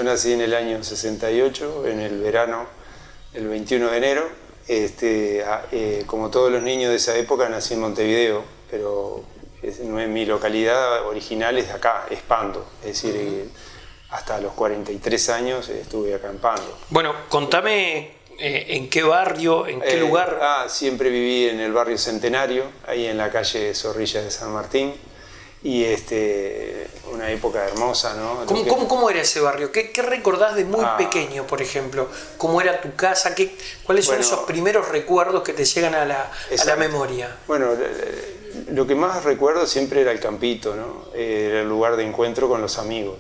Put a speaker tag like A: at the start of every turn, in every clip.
A: nací en el año 68, en el verano, el 21 de enero. Como todos los niños de esa época, nací en Montevideo, pero mi localidad original es acá, es Pando. Es decir, hasta los 43 años estuve acá en Pando.
B: Bueno, contame en qué barrio, en qué lugar.
A: Siempre viví en el barrio Centenario, ahí en la calle Zorrilla de San Martín. Y una época hermosa, ¿no?
B: ¿Cómo era ese barrio? ¿Qué recordás de muy pequeño, por ejemplo? ¿Cómo era tu casa? ¿Cuáles son esos primeros recuerdos que te llegan a la memoria?
A: Bueno, lo que más recuerdo siempre era el campito, ¿no? Era el lugar de encuentro con los amigos.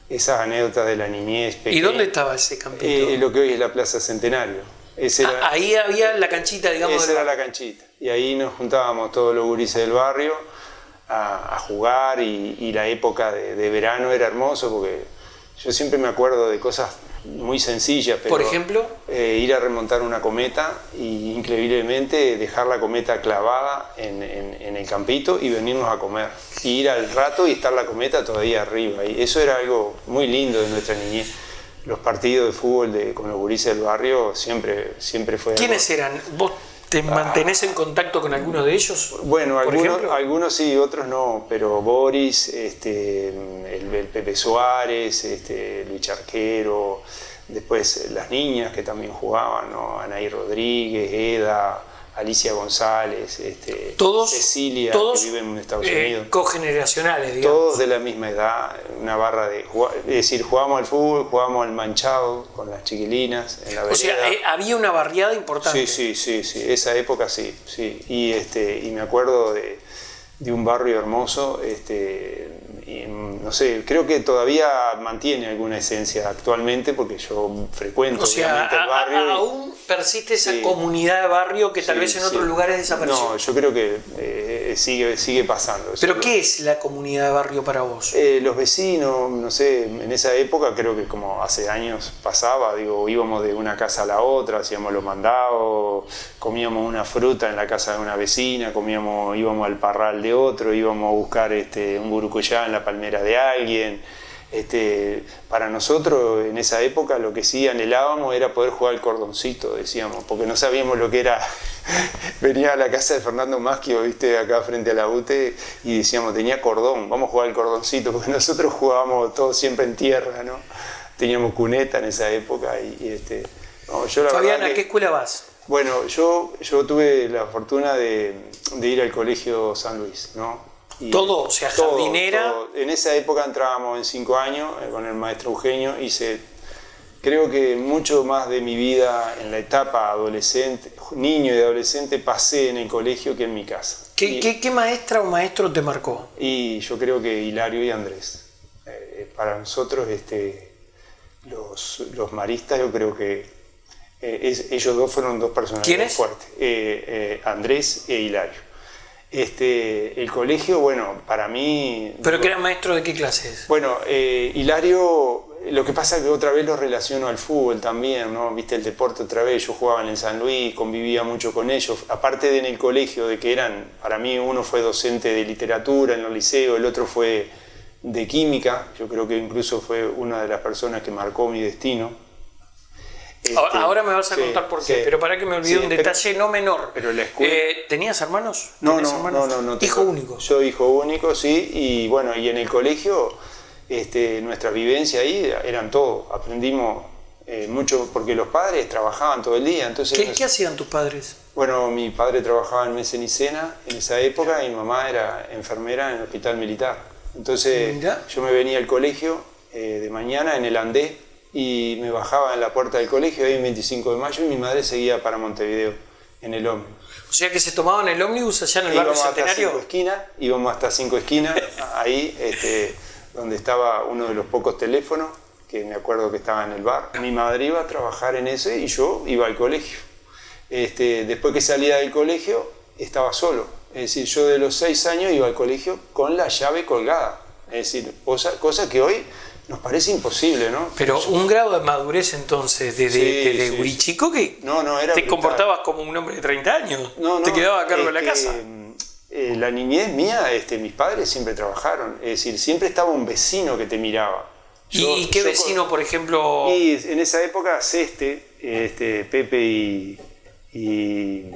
A: Esas anécdotas de la niñez pequeña.
B: ¿Y dónde estaba ese campito?
A: Lo que hoy es la Plaza Centenario.
B: Ahí había la canchita, digamos.
A: Esa era la canchita. Y ahí nos juntábamos todos los gurises del barrio a jugar, y la época de verano era hermoso porque yo siempre me acuerdo de cosas muy sencillas, pero
B: por ejemplo,
A: ir a remontar una cometa y increíblemente dejar la cometa clavada en el campito y venirnos a comer, y ir al rato y estar la cometa todavía arriba, y eso era algo muy lindo de nuestra niñez. Los partidos de fútbol con los gurises del barrio siempre fue.
B: ¿Quiénes eran? ¿Vos te mantenés en contacto con algunos de ellos?
A: Bueno, algunos sí, otros no, pero Boris, el Pepe Suárez, Luis Charquero, después las niñas que también jugaban, ¿no? Anaí Rodríguez, Eda, Alicia González, Cecilia, que vive en Estados Unidos.
B: Cogeneracionales, digamos.
A: Todos de la misma edad, una barra es decir, jugábamos al fútbol, jugábamos al manchado con las chiquilinas en la vereda.
B: O sea, había una barriada importante.
A: Sí, esa época sí. Y me acuerdo de un barrio hermoso, y no sé, creo que todavía mantiene alguna esencia actualmente, porque yo frecuento obviamente el barrio.
B: Aún persiste esa comunidad de barrio que tal vez en otros lugares desapareció.
A: No, yo creo que sigue pasando.
B: ¿Pero qué es la comunidad de barrio para vos?
A: Los vecinos, no sé, en esa época creo que como hace años pasaba, íbamos de una casa a la otra, hacíamos los mandados, comíamos una fruta en la casa de una vecina, íbamos al parral de otro, íbamos a buscar un burucuyá en la palmera de alguien. Para nosotros en esa época lo que sí anhelábamos era poder jugar al cordoncito, decíamos, porque no sabíamos lo que era. Venía a la casa de Fernando Maschio, viste, acá frente a la UTE, y decíamos, tenía cordón, vamos a jugar al cordoncito, porque nosotros jugábamos todo siempre en tierra, ¿no? Teníamos cuneta en esa época
B: Fabián, ¿a qué escuela vas?
A: Bueno, yo tuve la fortuna de ir al colegio San Luis, ¿no?
B: Todo, o sea, jardinera.
A: Todo. En esa época entrábamos en 5 años con el maestro Eugenio. Creo que mucho más de mi vida en la etapa adolescente, niño y adolescente, pasé en el colegio que en mi casa.
B: ¿Qué maestra o maestro te marcó?
A: Y yo creo que Hilario y Andrés. Para nosotros, los maristas, yo creo que ellos dos fueron dos personalidades fuertes. Andrés e Hilario. El colegio, bueno, para mí...
B: ¿Pero que era maestro de qué clases?
A: Bueno, Hilario, lo que pasa es que otra vez lo relaciono al fútbol también, ¿no? Viste, el deporte otra vez, yo jugaba en San Luis, convivía mucho con ellos, aparte de en el colegio, de que para mí uno fue docente de literatura en el liceo, el otro fue de química, yo creo que incluso fue una de las personas que marcó mi destino.
B: Ahora me vas a contar por qué, pero para que me olvide un detalle no menor.
A: Pero la escuela...
B: ¿Tenías hermanos?
A: No.
B: ¿Hijo único?
A: Yo hijo único, sí, y bueno, y en el colegio nuestra vivencia ahí eran todo. Aprendimos mucho porque los padres trabajaban todo el día. Entonces,
B: ¿Qué hacían tus padres?
A: Bueno, mi padre trabajaba en Mesenicena en esa época y mi mamá era enfermera en el hospital militar. Entonces yo me venía al colegio de mañana en el andén y me bajaba en la puerta del colegio ahí en 25 de mayo y mi madre seguía para Montevideo en el ómnibus.
B: O sea que se tomaban el ómnibus allá en el barrio Centenario.
A: Íbamos hasta 5 esquinas, ahí donde estaba uno de los pocos teléfonos, que me acuerdo que estaba en el bar. Mi madre iba a trabajar en ese y yo iba al colegio. Después que salía del colegio estaba solo. Es decir, yo de los 6 años iba al colegio con la llave colgada. Es decir, cosa que hoy nos parece imposible, ¿no?
B: Pero un grado de madurez entonces, de gurí chico que
A: era
B: te
A: brutal.
B: Comportabas como un hombre de 30 años. Te quedabas a cargo de la casa.
A: La niñez mía, mis padres siempre trabajaron. Es decir, siempre estaba un vecino que te miraba.
B: ¿Y qué vecino, por ejemplo?
A: Y en esa época, Pepe y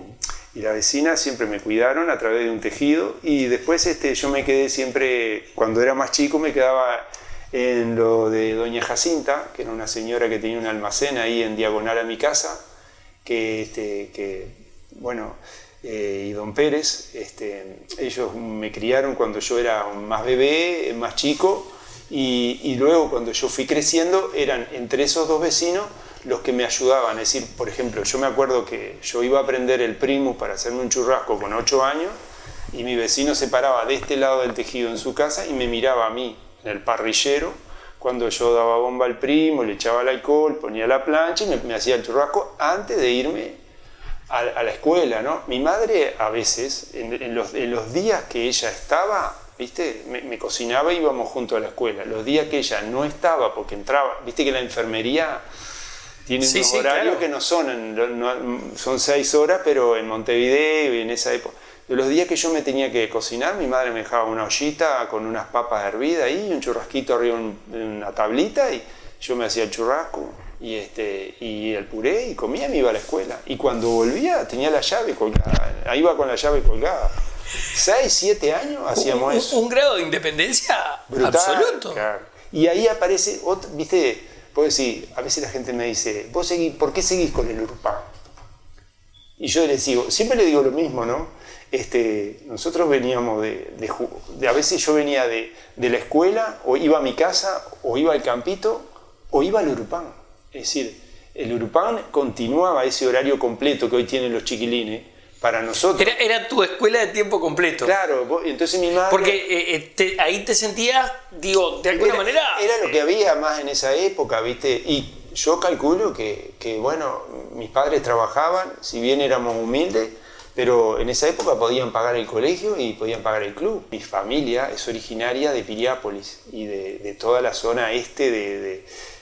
A: la vecina siempre me cuidaron a través de un tejido, y después yo me quedé siempre, cuando era más chico, me quedaba en lo de doña Jacinta, que era una señora que tenía un almacén ahí en diagonal a mi casa, y don Pérez, ellos me criaron cuando yo era más bebé, más chico, y luego cuando yo fui creciendo eran entre esos dos vecinos los que me ayudaban. Es decir, por ejemplo, yo me acuerdo que yo iba a aprender el primus para hacerme un churrasco con 8 años, y mi vecino se paraba de este lado del tejido en su casa y me miraba a mí en el parrillero cuando yo daba bomba al primo, le echaba el alcohol, ponía la plancha y me hacía el churrasco antes de irme a la escuela, ¿no? Mi madre a veces, en los días que ella estaba, ¿viste? Me cocinaba y íbamos juntos a la escuela. Los días que ella no estaba, porque entraba, ¿viste que la enfermería tiene unos horarios claro, que no son 6 horas, pero en Montevideo y en esa época. De los días que yo me tenía que cocinar, mi madre me dejaba una ollita con unas papas hervidas ahí, un churrasquito arriba en una tablita, y yo me hacía el churrasco y el puré, y comía y me iba a la escuela. Y cuando volvía tenía la llave colgada, ahí iba con la llave colgada. 6, 7 años hacíamos eso.
B: Un grado de independencia brutal, absoluto.
A: Claro. Y ahí aparece, ¿viste? Puedo decir, a veces la gente me dice, ¿por qué seguís con el Urupán? Y yo les digo, siempre le digo lo mismo, ¿no? Nosotros veníamos a veces yo venía de la escuela, o iba a mi casa, o iba al campito, o iba al Urupán. Es decir, el Urupán continuaba ese horario completo que hoy tienen los chiquilines. Para nosotros.
B: Era tu escuela de tiempo completo.
A: Claro, entonces mi madre.
B: Porque ahí te sentías, digo, de alguna manera.
A: Era lo que había más en esa época, ¿viste? Y yo calculo que bueno, mis padres trabajaban, si bien éramos humildes, pero en esa época podían pagar el colegio y podían pagar el club. Mi familia es originaria de Piriápolis y de toda la zona este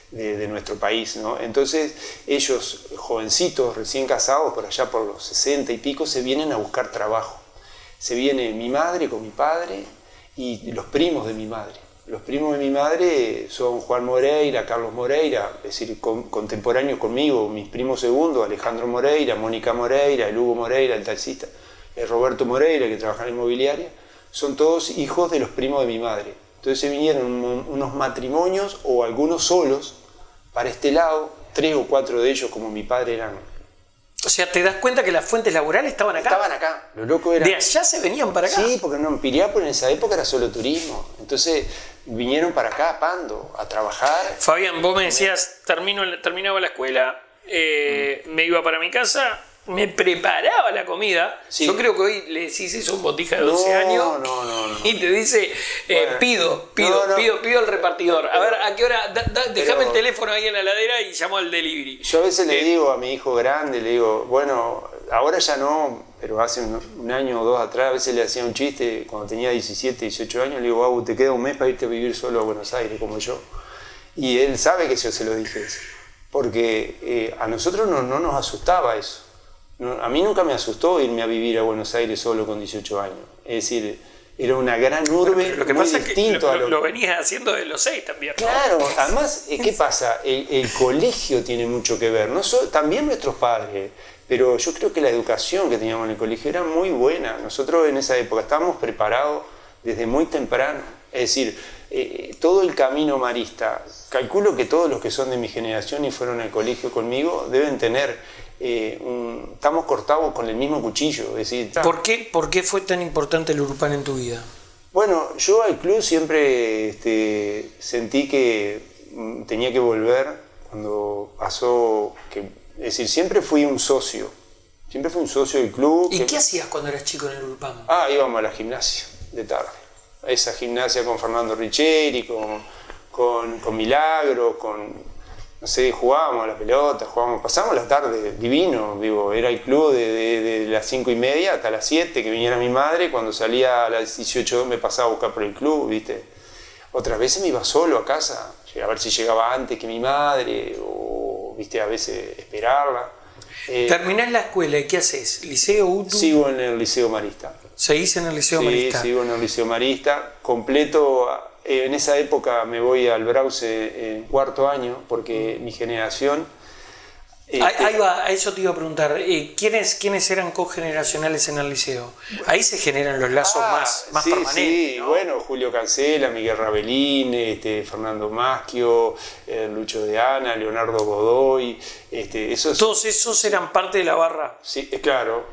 A: de nuestro país, ¿no? Entonces ellos, jovencitos, recién casados, por allá por los 60 y pico, se vienen a buscar trabajo. Se viene mi madre con mi padre y los primos de mi madre. Los primos de mi madre son Juan Moreira, Carlos Moreira, es decir, contemporáneos conmigo, mis primos segundos, Alejandro Moreira, Mónica Moreira, el Hugo Moreira, el taxista, el Roberto Moreira, que trabaja en la inmobiliaria, son todos hijos de los primos de mi madre. Entonces se vinieron unos matrimonios, o algunos solos, para este lado, 3 o 4 de ellos, como mi padre, eran.
B: O sea, ¿te das cuenta que las fuentes laborales estaban acá?
A: Estaban acá. Lo loco era.
B: ¿De allá se venían para acá?
A: Sí, porque no, en Piriápolis en esa época era solo turismo. Entonces vinieron para acá a Pando a trabajar.
B: Fabián, vos me decías, terminaba la escuela, me iba para mi casa, me preparaba la comida. Sí. Yo creo que hoy le decís eso a un botija de 12 años.
A: No.
B: Y te dice, pido al repartidor. A ver, ¿a qué hora? Déjame el teléfono ahí en la heladera y llamo al delivery.
A: Yo a veces le digo a mi hijo grande, le digo, bueno, ahora ya no, pero hace un año o 2 atrás, a veces le hacía un chiste, cuando tenía 17, 18 años, le digo, Abu, te queda un mes para irte a vivir solo a Buenos Aires, como yo. Y él sabe que yo se lo dije eso, porque a nosotros no nos asustaba eso. No, a mí nunca me asustó irme a vivir a Buenos Aires solo con 18 años. Es decir, era una gran urbe,
B: lo que
A: muy
B: pasa
A: distinto
B: es que lo venías haciendo de los 6 también, ¿no?
A: Claro, además, ¿qué pasa? El colegio tiene mucho que ver, también nuestros padres, pero yo creo que la educación que teníamos en el colegio era muy buena. Nosotros en esa época estábamos preparados desde muy temprano. Es decir, todo el camino marista, calculo que todos los que son de mi generación y fueron al colegio conmigo deben tener... estamos cortados con el mismo cuchillo. Es decir,
B: ¿Por qué fue tan importante el Urupán en tu vida?
A: Bueno, yo al club siempre sentí que tenía que volver cuando pasó, es decir, siempre fui un socio del club.
B: ¿Y qué hacías cuando eras chico en el Urupán?
A: Íbamos a la gimnasia de tarde, a esa gimnasia con Fernando Richeri, con Milagro, no sé, jugábamos a la pelota, pasábamos la tarde divino, digo, era el club de las 5:30 hasta las 7, que viniera mi madre, cuando salía a las 18 me pasaba a buscar por el club, ¿viste? Otras veces me iba solo a casa, a ver si llegaba antes que mi madre, o, ¿viste? A veces esperarla.
B: ¿Terminás la escuela y qué haces? ¿Liceo, UTU?
A: Sigo en el Liceo Marista.
B: ¿Seguís en el Liceo Marista?
A: Sí, sigo en el Liceo Marista, completo en esa época me voy al Brause en cuarto año, porque mi generación...
B: Ahí va, a eso te iba a preguntar. ¿Quiénes eran cogeneracionales en el liceo? Ahí se generan los lazos más
A: sí,
B: permanentes.
A: Sí,
B: ¿no?
A: bueno, Julio Cancela, Miguel Rabelín, Fernando Maschio, Lucho de Ana, Leonardo Godoy.
B: Todos esos eran parte de la barra.
A: Sí, claro,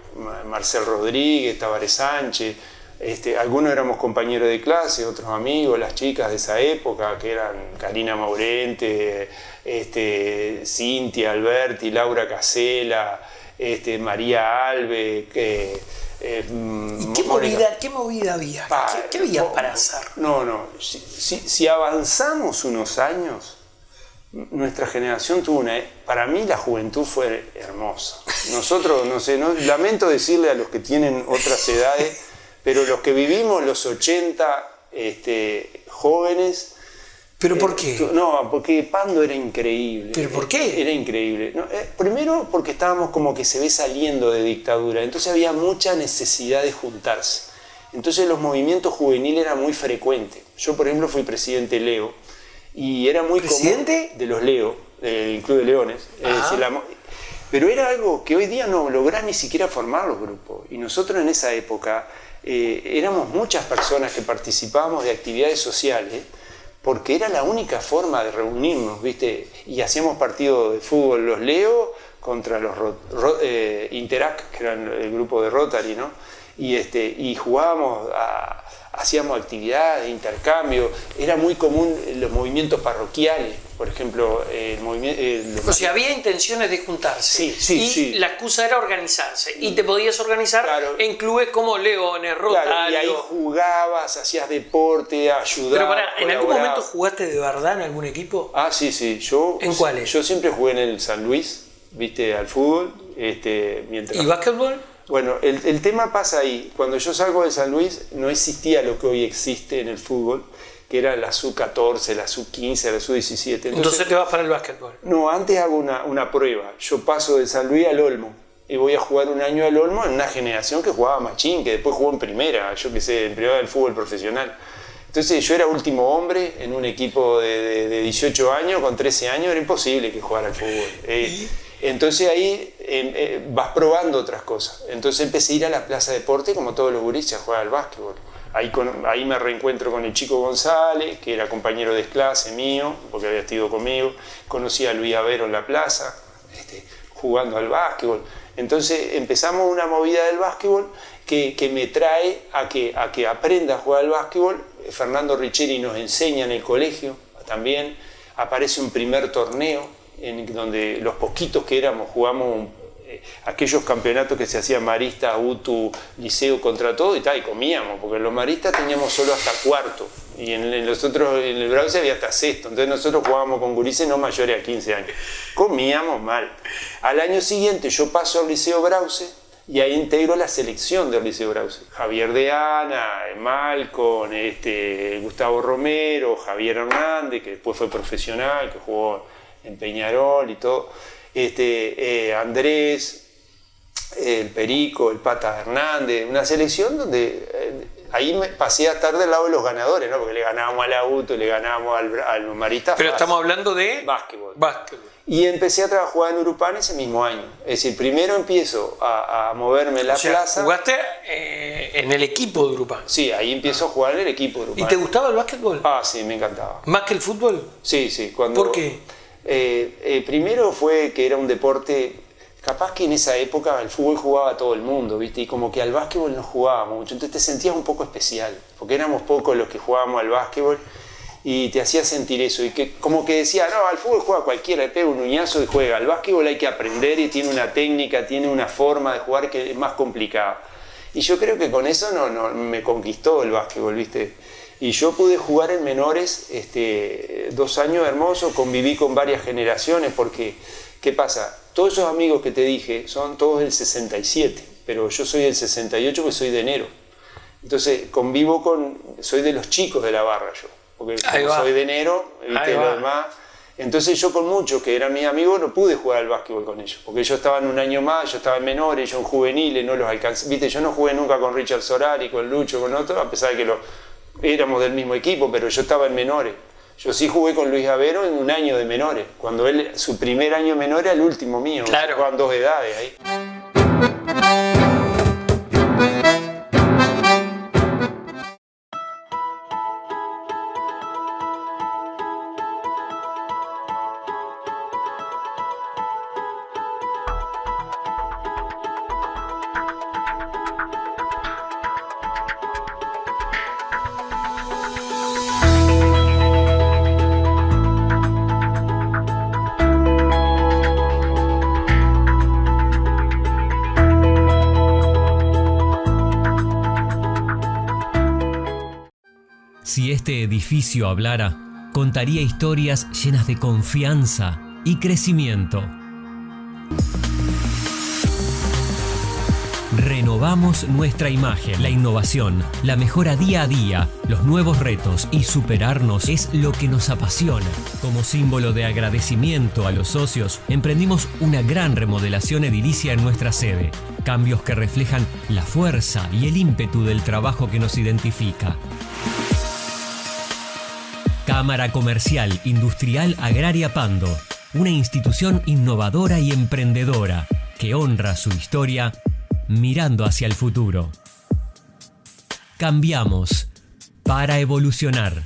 A: Marcel Rodríguez, Tabaré Sánchez. Algunos éramos compañeros de clase, otros amigos, las chicas de esa época, que eran Karina Maurente, Cintia Alberti, Laura Casela, María Alve.
B: ¿Y qué movida había? ¿Qué había para hacer?
A: No. Si avanzamos unos años, nuestra generación tuvo para mí la juventud fue hermosa. Nosotros, lamento decirle a los que tienen otras edades, pero los que vivimos los 80, jóvenes...
B: ¿Pero por qué?
A: No, porque Pando era increíble.
B: ¿Pero por qué?
A: Era increíble. Primero porque estábamos como que se ve saliendo de dictadura, entonces había mucha necesidad de juntarse. Entonces los movimientos juveniles eran muy frecuentes. Yo, por ejemplo, fui presidente Leo, y era muy
B: ¿Presidente?
A: común de los Leo, del Club de Leones. Pero era algo que hoy día no lográs ni siquiera formar los grupos. Y nosotros en esa época éramos muchas personas que participábamos de actividades sociales, porque era la única forma de reunirnos, ¿viste? Y hacíamos partidos de fútbol los Leo contra los Interac, que eran el grupo de Rotary, ¿no? Y jugábamos, hacíamos actividades, intercambio. Era muy común los movimientos parroquiales, por ejemplo,
B: o sea, había intenciones de juntarse.
A: Sí.
B: La excusa era organizarse. Y te podías organizar en clubes como Leones, Rotary.
A: Claro, y ahí jugabas, hacías deporte, ayudabas.
B: Pero ¿en algún momento jugaste de verdad en algún equipo?
A: Sí.
B: ¿En cuáles?
A: Yo siempre jugué en el San Luis, ¿viste? Al fútbol.
B: ¿Y básquetbol?
A: Bueno, el tema pasa ahí. Cuando yo salgo de San Luis, no existía lo que hoy existe en el fútbol, que era la sub-14, la sub-15, la sub-17.
B: Entonces te vas para el básquetbol.
A: No, antes hago una prueba. Yo paso de San Luis al Olmo y voy a jugar un año al Olmo en una generación que jugaba machín, que después jugó en primera, en primera del fútbol profesional. Entonces yo era último hombre en un equipo de 18 años, con 13 años, era imposible que jugara al fútbol. Entonces ahí vas probando otras cosas. Entonces empecé a ir a la Plaza Deporte, como todos los gurises, a jugar al básquetbol. Ahí me reencuentro con el Chico González, que era compañero de clase mío, porque había estado conmigo. Conocí a Luis Avero en la plaza, jugando al básquetbol. Entonces empezamos una movida del básquetbol que me trae a que aprenda a jugar al básquetbol. Fernando Richeri nos enseña en el colegio también. Aparece un primer torneo en donde los poquitos que éramos jugamos aquellos campeonatos que se hacían maristas, UTU, liceo contra todo y comíamos, porque los maristas teníamos solo hasta cuarto y en los otros, en el Brause había hasta sexto, entonces nosotros jugábamos con gurises no mayores a 15 años. Comíamos mal. Al año siguiente yo paso al Liceo Brause y ahí integro la selección del Liceo Brause. Javier de Ana, Malcom, Gustavo Romero, Javier Hernández, que después fue profesional, que jugó en Peñarol y todo, Andrés, el Perico, el Pata Hernández, una selección donde ahí me pasé a estar del lado de los ganadores, ¿no? Porque le ganábamos a la UTO, le ganábamos al Marista.
B: Pero estamos hablando de
A: básquetbol.
B: Y
A: empecé a trabajar en Urupán ese mismo año. Es decir, primero empiezo a moverme en la plaza.
B: ¿Jugaste en el equipo de Urupán?
A: Sí, ahí empiezo a jugar en el equipo de Urupán.
B: ¿Y te gustaba el básquetbol?
A: Sí, me encantaba.
B: ¿Más que el fútbol?
A: Sí.
B: ¿Por qué?
A: Primero fue que era un deporte, capaz que en esa época el fútbol jugaba todo el mundo, ¿viste? Y como que al básquetbol no jugábamos mucho, entonces te sentías un poco especial, porque éramos pocos los que jugábamos al básquetbol y te hacía sentir eso, y que como que decía, no, al fútbol juega cualquiera, le pega un uñazo y juega, al básquetbol hay que aprender y tiene una técnica, tiene una forma de jugar que es más complicada. Y yo creo que con eso no me conquistó el básquetbol, ¿viste? Y yo pude jugar en menores 2 años hermosos, conviví con varias generaciones, porque, ¿qué pasa? Todos esos amigos que te dije son todos del 67, pero yo soy del 68 porque soy de enero. Entonces soy de los chicos de la barra yo, porque soy de enero, ¿viste? Lo demás. Entonces yo con muchos que eran mis amigos no pude jugar al básquetbol con ellos, porque ellos estaban un año más, yo estaba en menores, yo en juveniles, no los alcancé. ¿Viste? Yo no jugué nunca con Richard Sorari, con Lucho, con otros, a pesar de que éramos del mismo equipo, pero yo estaba en menores. Yo sí jugué con Luis Avero en un año de menores, cuando él, su primer año de menores era el último mío,
B: claro.
A: Jugaban 2 edades ahí.
C: Si este edificio hablara, contaría historias llenas de confianza y crecimiento. Renovamos nuestra imagen, la innovación, la mejora día a día, los nuevos retos y superarnos es lo que nos apasiona. Como símbolo de agradecimiento a los socios, emprendimos una gran remodelación edilicia en nuestra sede. Cambios que reflejan la fuerza y el ímpetu del trabajo que nos identifica. Cámara Comercial Industrial Agraria Pando, una institución innovadora y emprendedora que honra su historia mirando hacia el futuro. Cambiamos para evolucionar.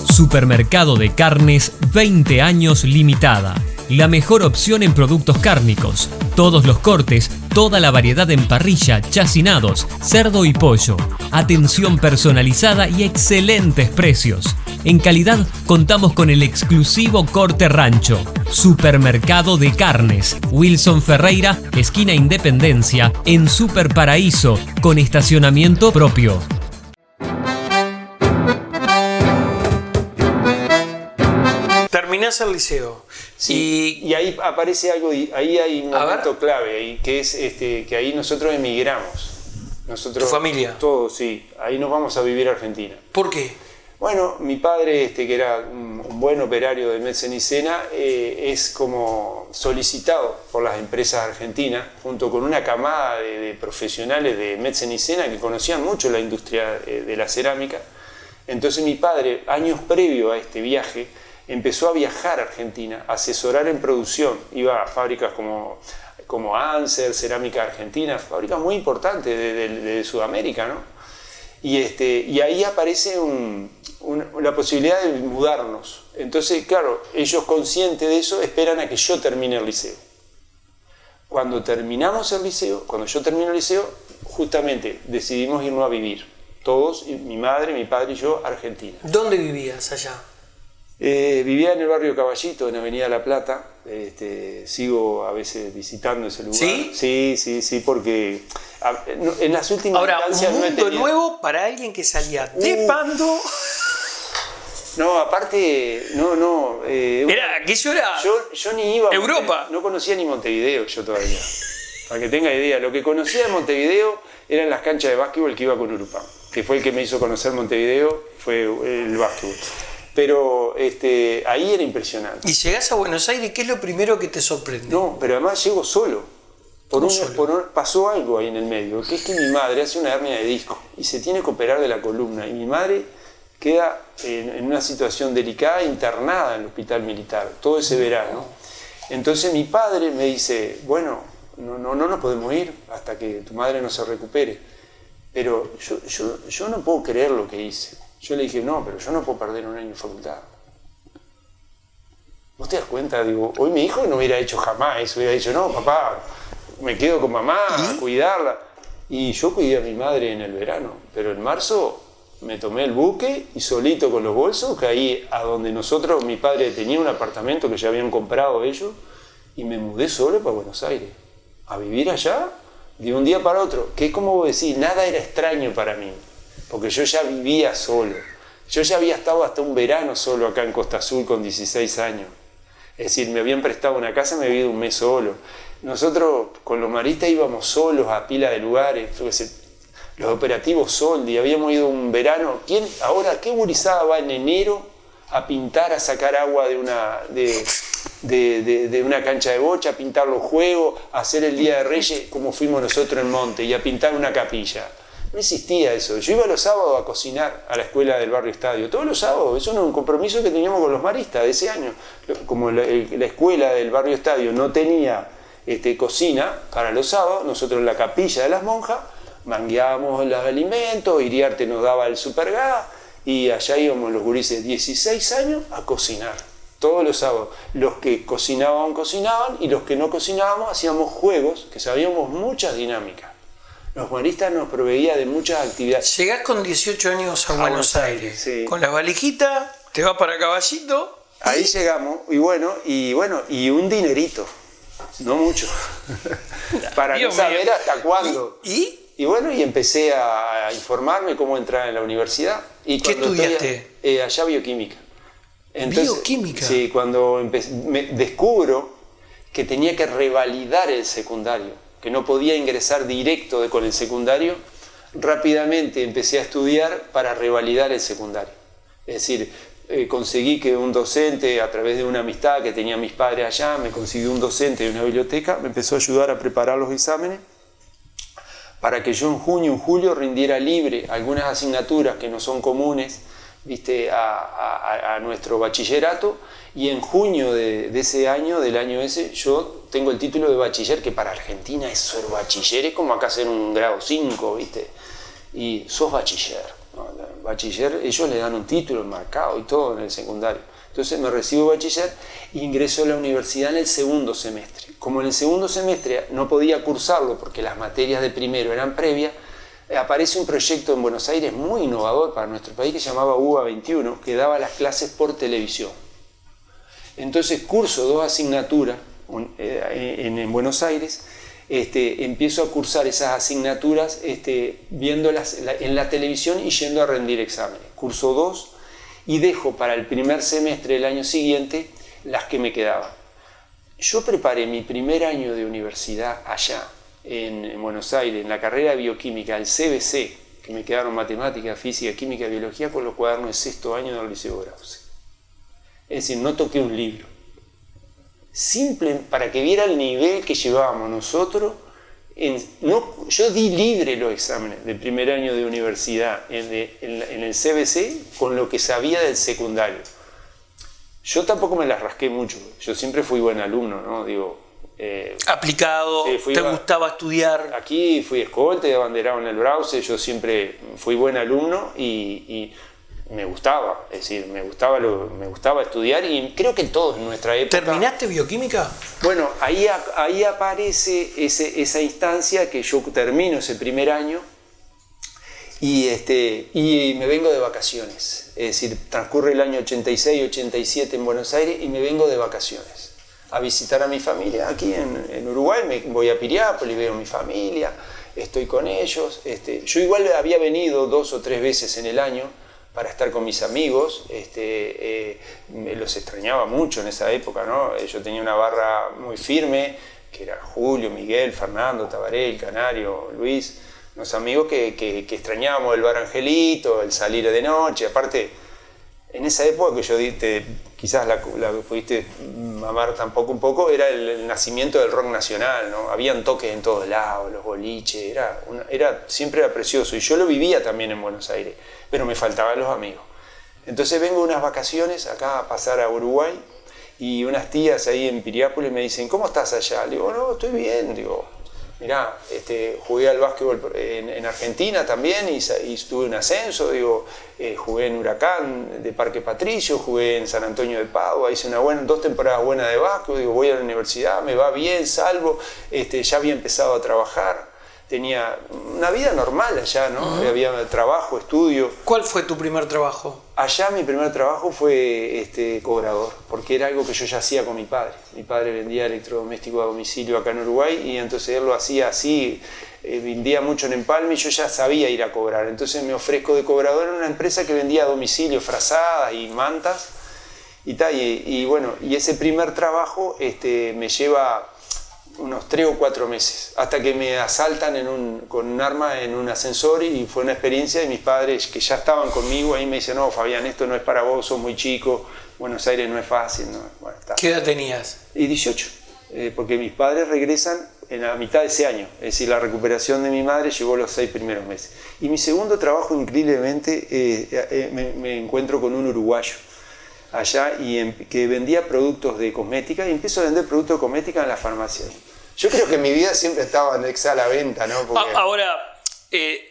C: Supermercado de Carnes 20 años limitada. La mejor opción en productos cárnicos. Todos los cortes, toda la variedad en parrilla, chacinados, cerdo y pollo. Atención personalizada y excelentes precios. En calidad contamos con el exclusivo corte rancho. Supermercado de Carnes. Wilson Ferreira, esquina Independencia, en Super Paraíso, con estacionamiento propio.
B: Terminás el liceo.
A: Sí, y ahí aparece algo, ahí hay un momento clave, ahí, que es que ahí nosotros emigramos. Nosotros,
B: ¿tu familia?
A: Todos, sí. Ahí nos vamos a vivir a Argentina.
B: ¿Por qué?
A: Bueno, mi padre, que era un buen operario de Medsen+Sena, es como solicitado por las empresas argentinas, junto con una camada de profesionales de Medsen+Sena que conocían mucho la industria de la cerámica. Entonces mi padre, años previo a este viaje, empezó a viajar a Argentina, a asesorar en producción. Iba a fábricas como Anser, Cerámica Argentina, fábricas muy importantes de Sudamérica, ¿no? Y ahí aparece la posibilidad de mudarnos. Entonces, claro, ellos conscientes de eso esperan a que yo termine el liceo. Cuando yo termino el liceo, justamente decidimos irnos a vivir. Todos, mi madre, mi padre y yo, a Argentina.
B: ¿Dónde vivías allá?
A: Vivía en el barrio Caballito, en Avenida La Plata. Sigo a veces visitando ese lugar.
B: ¿Sí?
A: Sí, porque en las últimas
B: instancias
A: no he tenido...
B: nuevo para alguien que salía de Pando.
A: No, aparte, no.
B: Aquello era
A: yo ni iba a
B: Europa.
A: No conocía ni Montevideo yo todavía. Para que tenga idea, lo que conocía de Montevideo eran las canchas de básquetbol que iba con Urupán, que fue el que me hizo conocer Montevideo, fue el básquetbol. Pero ahí era impresionante.
B: ¿Y llegás a Buenos Aires? ¿Qué es lo primero que te sorprende?
A: No, pero además llego solo. Pasó algo ahí en el medio, que es que mi madre hace una hernia de disco y se tiene que operar de la columna. Y mi madre queda en una situación delicada, internada en el hospital militar, todo ese verano. Entonces mi padre me dice, bueno, no nos podemos ir hasta que tu madre no se recupere. Pero yo no puedo creer lo que hice. Yo le dije, no, pero yo no puedo perder un año de facultad. ¿Vos te das cuenta? Digo, hoy mi hijo no hubiera hecho jamás eso, hubiera dicho, no, papá, me quedo con mamá, a cuidarla. Y yo cuidé a mi madre en el verano, pero en marzo me tomé el buque y solito con los bolsos caí a donde mi padre tenía un apartamento que ya habían comprado ellos, y me mudé solo para Buenos Aires, a vivir allá de un día para otro, que es como vos decís, nada era extraño para mí. Porque yo ya vivía solo. Yo ya había estado hasta un verano solo acá en Costa Azul con 16 años. Es decir, me habían prestado una casa, me había ido un mes solo. Nosotros con los maristas íbamos solos a pila de lugares. Los operativos Soldi, habíamos ido un verano. ¿Qué gurizada va en enero a pintar, a sacar agua de una cancha de bocha, a pintar los juegos, a hacer el Día de Reyes como fuimos nosotros en Monte y a pintar una capilla? No existía eso. Yo iba los sábados a cocinar a la escuela del barrio Estadio. Todos los sábados. Eso era un compromiso que teníamos con los maristas de ese año. Como la escuela del barrio Estadio no tenía cocina para los sábados, nosotros en la capilla de las monjas mangueábamos los alimentos, Iriarte nos daba el supergas y allá íbamos los gurises de 16 años a cocinar. Todos los sábados. Los que cocinaban y los que no cocinábamos hacíamos juegos que sabíamos muchas dinámicas. Los maristas nos proveían de muchas actividades.
B: Llegás con 18 años a Buenos Aires,
A: sí.
B: Con la valijita, te vas para Caballito.
A: Ahí llegamos, y un dinerito, no mucho, para no saber hasta cuándo. Y bueno, y empecé a informarme cómo entrar en la universidad. Y
B: ¿qué estudiaste?
A: Allá bioquímica.
B: Entonces, ¿bioquímica?
A: Sí, cuando descubro que tenía que revalidar el secundario, que no podía ingresar directo con el secundario, rápidamente empecé a estudiar para revalidar el secundario. Es decir, conseguí que un docente, a través de una amistad que tenía mis padres allá, me consiguió un docente de una biblioteca, me empezó a ayudar a preparar los exámenes para que yo en junio, en julio, rindiera libre algunas asignaturas que no son comunes, ¿viste? A nuestro bachillerato, y en junio de ese año, del año ese, yo tengo el título de bachiller, que para Argentina es ser bachiller, es como acá hacer un grado 5, ¿viste? Y sos bachiller, ¿no? Bachiller, ellos le dan un título marcado y todo en el secundario. Entonces me recibo bachiller e ingreso a la universidad en el segundo semestre. Como en el segundo semestre no podía cursarlo porque las materias de primero eran previas, aparece un proyecto en Buenos Aires muy innovador para nuestro país que se llamaba UBA 21, que daba las clases por televisión. Entonces curso 2 asignaturas en Buenos Aires, empiezo a cursar esas asignaturas viéndolas en la televisión y yendo a rendir exámenes. Curso 2 y dejo para el primer semestre del año siguiente las que me quedaban. Yo preparé mi primer año de universidad allá, en Buenos Aires, en la carrera de bioquímica, el CBC, que me quedaron matemática, física, química y biología, con los cuadernos de sexto año del Liceo Grauce. Es decir, no toqué un libro. Simple, para que viera el nivel que llevábamos nosotros. Yo di libre los exámenes del primer año de universidad en el CBC con lo que sabía del secundario. Yo tampoco me las rasqué mucho. Yo siempre fui buen alumno, ¿no?
B: Aplicado, sí, ¿te gustaba estudiar?
A: Aquí fui escolta, abanderado en el Brauce, yo siempre fui buen alumno y me gustaba, es decir, me gustaba estudiar, y creo que todos en nuestra época...
B: ¿Terminaste bioquímica?
A: Bueno, ahí aparece esa instancia que yo termino ese primer año y me vengo de vacaciones, es decir, transcurre el año 86, 87 en Buenos Aires y me vengo de vacaciones a visitar a mi familia aquí en Uruguay. Me voy a Piriápolis, veo a mi familia, estoy con ellos. Yo igual había venido 2 o 3 veces en el año para estar con mis amigos, los extrañaba mucho en esa época, ¿no? Yo tenía una barra muy firme, que era Julio, Miguel, Fernando, Tabaré, el Canario, Luis, unos amigos que extrañábamos el bar Angelito, el salir de noche. Aparte, en esa época que yo quizás la pudiste mamar tampoco un poco, era el nacimiento del rock nacional, ¿no? Habían toques en todos lados, los boliches, siempre era precioso, y yo lo vivía también en Buenos Aires, pero me faltaban los amigos. Entonces vengo unas vacaciones acá a pasar a Uruguay, y unas tías ahí en Piriápolis me dicen, ¿cómo estás allá? Le digo, no, estoy bien. Digo, mirá, jugué al básquetbol en Argentina también y tuve un ascenso. Digo, jugué en Huracán de Parque Patricio, jugué en San Antonio de Padua, hice 2 temporadas buenas de básquetbol. Digo, voy a la universidad, me va bien, salvo, ya había empezado a trabajar. Tenía una vida normal allá, ¿no? Uh-huh. Había trabajo, estudio.
B: ¿Cuál fue tu primer trabajo?
A: Allá mi primer trabajo fue cobrador, porque era algo que yo ya hacía con mi padre. Mi padre vendía electrodomésticos a domicilio acá en Uruguay, y entonces él lo hacía así, vendía mucho en Empalme, y yo ya sabía ir a cobrar. Entonces me ofrezco de cobrador en una empresa que vendía a domicilio frazadas y mantas y tal. Y bueno, y ese primer trabajo me lleva unos 3 o 4 meses, hasta que me asaltan con un arma en un ascensor, y fue una experiencia. Y mis padres, que ya estaban conmigo ahí, me dicen, no, Fabián, esto no es para vos, sos muy chico, Buenos Aires no es fácil, ¿no? Bueno,
B: ¿Qué edad tenías?
A: Y 18. porque mis padres regresan en la mitad de ese año. Es decir, la recuperación de mi madre llevó los 6 primeros meses. Y mi segundo trabajo, increíblemente, me encuentro con un uruguayo allá que vendía productos de cosmética y empiezo a vender productos de cosmética en la farmacia. Yo creo que mi vida siempre estaba anexa a la venta, ¿no? Porque...
B: Ahora,
A: sí.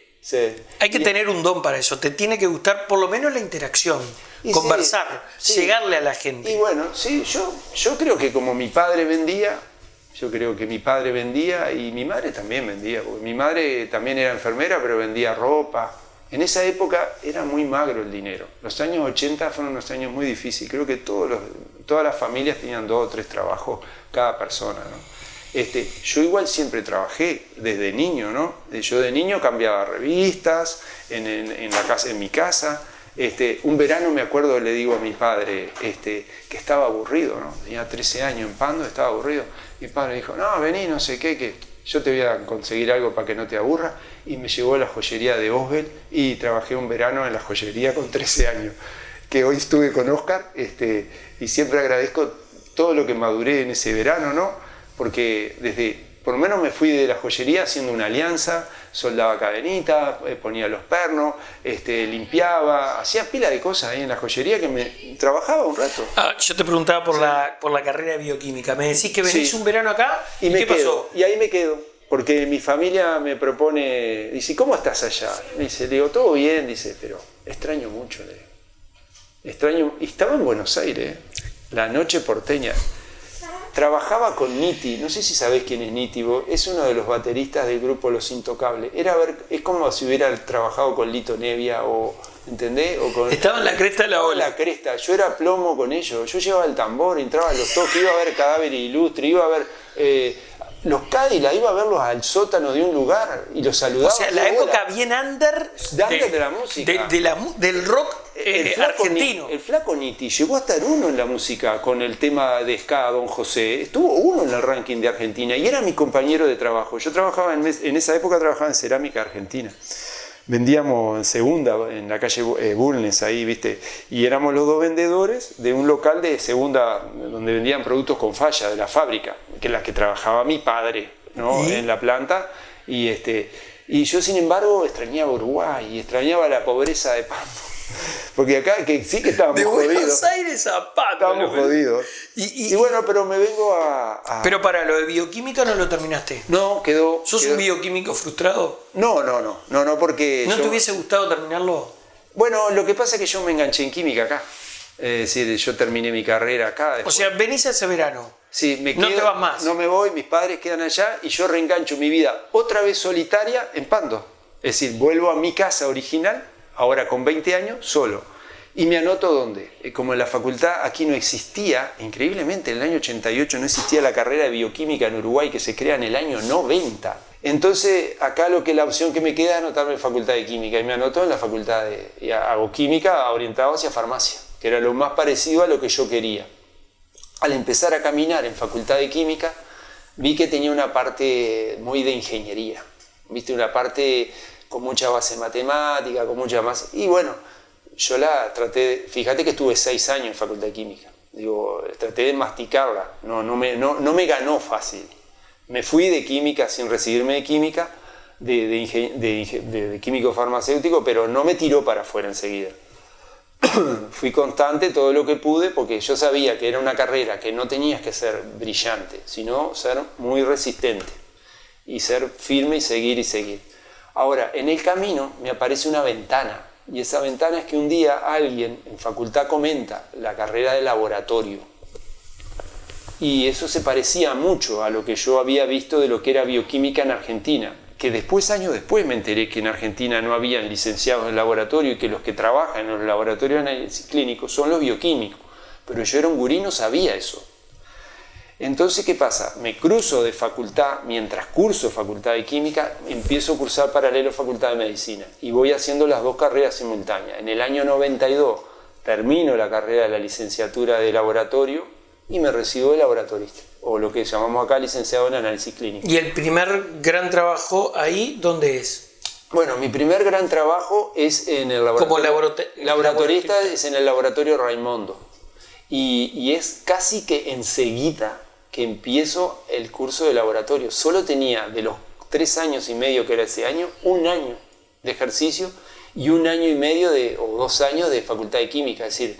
B: Hay que tener un don para eso. Te tiene que gustar por lo menos la interacción, conversar,
A: sí,
B: llegarle a la gente.
A: Y bueno, sí, yo creo que como mi padre vendía, y mi madre también vendía, porque mi madre también era enfermera, pero vendía ropa. En esa época era muy magro el dinero. Los años 80 fueron unos años muy difíciles. Creo que todas las familias tenían 2 o 3 trabajos cada persona, ¿no? Yo igual siempre trabajé desde niño, ¿no? Yo de niño cambiaba revistas en mi casa. Un verano me acuerdo, le digo a mi padre que estaba aburrido, ¿no? Tenía 13 años en Pando, estaba aburrido. Mi padre dijo, no, vení, no sé qué, que yo te voy a conseguir algo para que no te aburra. Y me llevó a la joyería de Osbel y trabajé un verano en la joyería con 13 años. Que hoy estuve con Oscar y siempre agradezco todo lo que maduré en ese verano, ¿no? Porque por lo menos me fui de la joyería haciendo una alianza, soldaba cadenitas, ponía los pernos, limpiaba, hacía pila de cosas ahí en la joyería que me trabajaba un rato.
B: Yo te preguntaba por la carrera de bioquímica. Me decís que venís un verano acá y ¿qué pasó?
A: Y ahí me quedo, porque mi familia me propone, dice, ¿cómo estás allá? Me dice, le digo, todo bien, dice, pero extraño mucho, le digo. Extraño, y estaba en Buenos Aires, la noche porteña. Trabajaba con Nitti, no sé si sabés quién es Nitti, es uno de los bateristas del grupo Los Intocables. Es como si hubiera trabajado con Lito Nevia, ¿entendés?
B: Estaba en la cresta de la ola.
A: La cresta, yo era plomo con ellos, yo llevaba el tambor, entraba a los toques, iba a ver Cadáver Ilustre, iba a ver los Cadillacs, iba a verlos al sótano de un lugar y los saludaba.
B: O sea, la época bien under
A: de la música.
B: Del rock argentino.
A: El flaco Nitti llegó a estar 1 en la música con el tema de ska, Don José. Estuvo 1 en el ranking de Argentina y era mi compañero de trabajo. Yo trabajaba en esa época trabajaba en Cerámica Argentina. Vendíamos en segunda, en la calle Bulnes, ahí, ¿viste? Y éramos los 2 vendedores de un local de segunda donde vendían productos con falla de la fábrica, que es la que trabajaba mi padre, ¿no? En la planta. Y yo, sin embargo, extrañaba Uruguay y extrañaba la pobreza de Pando. Porque acá sí que estábamos jodidos. De
B: Buenos Aires a Pando.
A: Estábamos jodidos. Y bueno, pero me vengo a...
B: Pero para lo de bioquímica no lo terminaste.
A: No, quedó...
B: ¿Sos un bioquímico frustrado?
A: No, porque...
B: ¿No te hubiese gustado terminarlo?
A: Bueno, lo que pasa es que yo me enganché en química acá. Es decir, yo terminé mi carrera acá. Después.
B: O sea, venís ese verano.
A: Sí, me quedo,
B: no te vas más.
A: No me voy, mis padres quedan allá y yo reengancho mi vida otra vez solitaria en Pando. Es decir, vuelvo a mi casa original, ahora con 20 años, solo. Y me anoto ¿dónde? Como en la facultad aquí no existía, increíblemente en el año 88 no existía la carrera de bioquímica en Uruguay que se crea en el año 90. Entonces acá la opción que me queda es anotarme en facultad de química y me anoto en la facultad y hago química orientado hacia farmacia, que era lo más parecido a lo que yo quería. Al empezar a caminar en facultad de química vi que tenía una parte muy de ingeniería, ¿viste? Una parte con mucha base matemática, con mucha más... Y bueno, yo la traté, fíjate que estuve 6 años en facultad de química, digo, traté de masticarla, no me ganó fácil. Me fui de química sin recibirme de química, de químico farmacéutico, pero no me tiró para afuera enseguida. Fui constante todo lo que pude porque yo sabía que era una carrera que no tenías que ser brillante, sino ser muy resistente y ser firme y seguir. Ahora, en el camino me aparece una ventana y esa ventana es que un día alguien en facultad comenta la carrera de laboratorio y eso se parecía mucho a lo que yo había visto de lo que era bioquímica en Argentina, que años después me enteré que en Argentina no habían licenciados en laboratorio y que los que trabajan en los laboratorios de análisis clínicos son los bioquímicos, pero yo era un gurí, no sabía eso. Entonces, ¿qué pasa? Me cruzo de facultad, mientras curso facultad de química, empiezo a cursar paralelo facultad de medicina y voy haciendo las 2 carreras simultáneas. En el año 92 termino la carrera de la licenciatura de laboratorio y me recibo de laboratorista, o lo que llamamos acá licenciado en análisis clínico.
B: ¿Y el primer gran trabajo ahí dónde es?
A: Bueno, mi primer gran trabajo es en el laboratorio.
B: Como
A: laboratorista es en el laboratorio Raimondo. Y es casi que enseguida que empiezo el curso de laboratorio. Solo tenía de los 3 años y medio que era ese año, 1 año de ejercicio y 1 año y medio o 2 años de facultad de química. Es decir,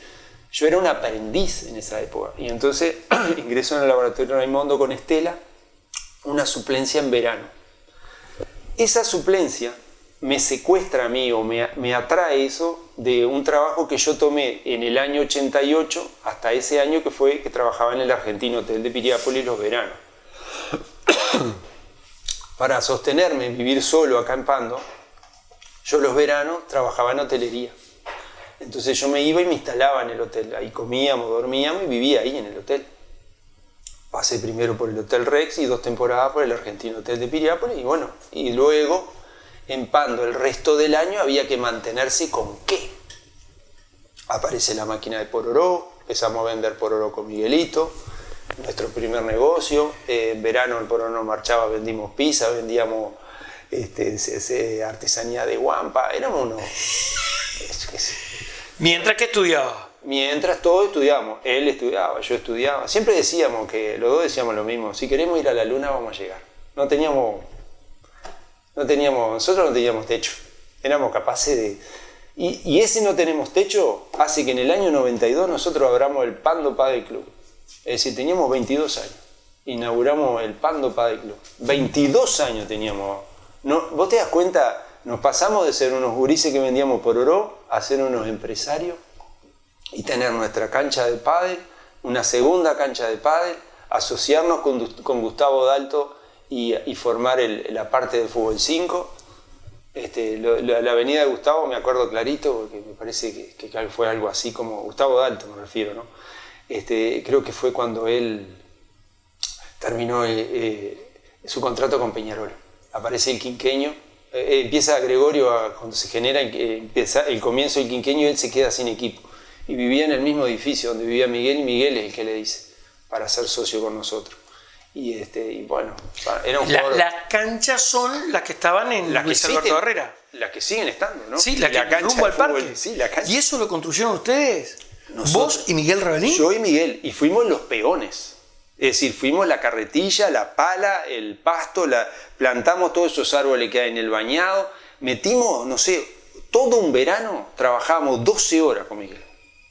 A: yo era un aprendiz en esa época. Y entonces ingreso en el laboratorio Raimondo con Estela, una suplencia en verano. Esa suplencia me secuestra a mí o me atrae eso de un trabajo que yo tomé en el año 88 hasta ese año que trabajaba en el Argentino Hotel de Piriápolis los veranos. Para sostenerme, vivir solo acá en Pando, yo los veranos trabajaba en hotelería. Entonces yo me iba y me instalaba en el hotel. Ahí comíamos, dormíamos y vivía ahí en el hotel. Pasé primero por el Hotel Rex y 2 temporadas por el Argentino Hotel de Piriápolis. Y bueno, y luego en Pando el resto del año había que mantenerse con qué. Aparece la máquina de pororó, empezamos a vender pororó con Miguelito, nuestro primer negocio. En verano el pororó no marchaba, vendimos pizza, vendíamos artesanía de guampa. Éramos unos...
B: ¿Mientras que estudiaba?
A: Mientras todos estudiamos. Él estudiaba, yo estudiaba. Siempre decíamos que, los dos decíamos lo mismo, si queremos ir a la luna vamos a llegar. Nosotros no teníamos techo. Éramos capaces de... Y ese no tenemos techo hace que en el año 92 nosotros abramos el Pando Padel Club. Es decir, teníamos 22 años. Inauguramos el Pando Padel Club. 22 años teníamos. No, ¿vos te das cuenta? Nos pasamos de ser unos gurises que vendíamos pororó a ser unos empresarios y tener nuestra cancha de pádel, una segunda cancha de pádel, asociarnos con Gustavo Dalto y formar la parte del fútbol 5. La avenida de Gustavo me acuerdo clarito porque me parece que fue algo así como Gustavo Dalto, me refiero, ¿no? Creo que fue cuando él terminó su contrato con Peñarol. Aparece el quinqueño, empieza Gregorio cuando se genera empieza el comienzo del quinqueño y él se queda sin equipo. Y vivía en el mismo edificio donde vivía Miguel, y Miguel es el que le dice para ser socio con nosotros. Y bueno, era un jugador.
B: Las canchas son las que estaban en Luis Alberto Herrera.
A: Las que siguen estando, ¿no?
B: Sí, la cancha rumbo al parque.
A: Sí, la cancha.
B: ¿Y eso lo construyeron ustedes? ¿Vos y Miguel Ravelín?
A: Yo y Miguel, y fuimos los peones. Es decir, fuimos la carretilla, la pala, el pasto, plantamos todos esos árboles que hay en el bañado, metimos, no sé, todo un verano trabajábamos 12 horas con Miguel.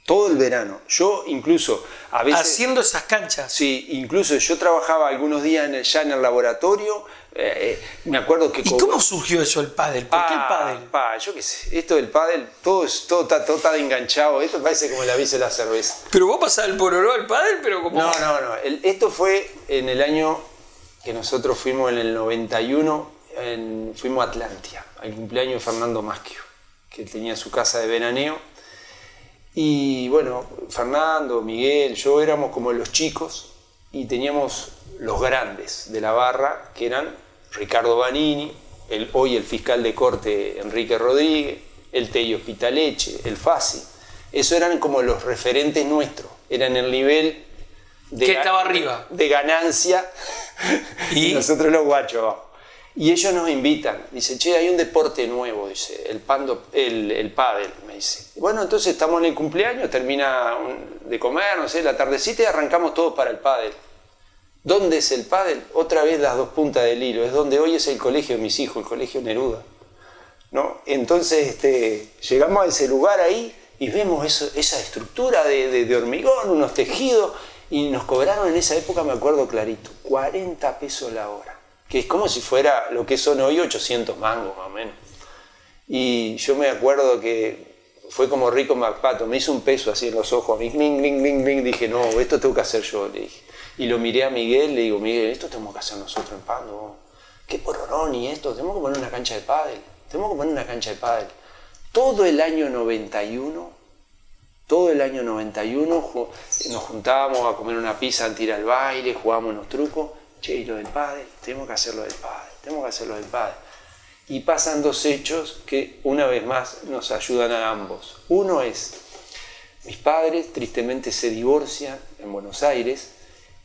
A: Todo el verano. Yo incluso a veces...
B: Haciendo esas canchas.
A: Sí, incluso yo trabajaba algunos días ya en el laboratorio. Me acuerdo que...
B: ¿Y cómo surgió eso el pádel? ¿Por qué el pádel?
A: Yo qué sé. Esto del pádel, todo está enganchado. Esto parece como el aviso de la cerveza.
B: Pero vos pasás el pororó al pádel, pero como...
A: No. Esto fue en el año que nosotros fuimos, en el 91, fuimos a Atlantia, al cumpleaños de Fernando Maschio, que tenía su casa de veraneo. Y bueno, Fernando, Miguel, yo éramos como los chicos y teníamos los grandes de la barra, que eran Ricardo Vanini, hoy el fiscal de corte Enrique Rodríguez, el Tello Spitaleche, el Fasi. Esos eran como los referentes nuestros, eran el nivel
B: que estaba arriba
A: de ganancia y nosotros los guachos abajo. Y ellos nos invitan, dice, che, hay un deporte nuevo, dice, el pádel, me dice. Bueno, entonces estamos en el cumpleaños, termina de comer, no sé, la tardecita y arrancamos todos para el pádel. ¿Dónde es el pádel? Otra vez las dos puntas del hilo, es donde hoy es el colegio de mis hijos, el colegio Neruda, ¿no? Entonces llegamos a ese lugar ahí y vemos esa estructura de hormigón, unos tejidos, y nos cobraron en esa época, me acuerdo clarito, 40 pesos la hora. Que es como si fuera lo que son hoy 800 mangos más o menos. Y yo me acuerdo que fue como Rico McPato, me hizo un peso así en los ojos, bling, bling, bling, bling. Dije, no, esto tengo que hacer yo, le dije. Y lo miré a Miguel, le digo, Miguel, esto tenemos que hacer nosotros en Pando. ¿Qué pororón y esto? Tenemos que poner una cancha de pádel. Todo el año 91 nos juntábamos a comer una pizza antes de ir al baile, jugábamos unos trucos. Che, y lo del pádel, tenemos que hacerlo del pádel. Y pasan dos hechos que una vez más nos ayudan a ambos. Uno es, mis padres tristemente se divorcian en Buenos Aires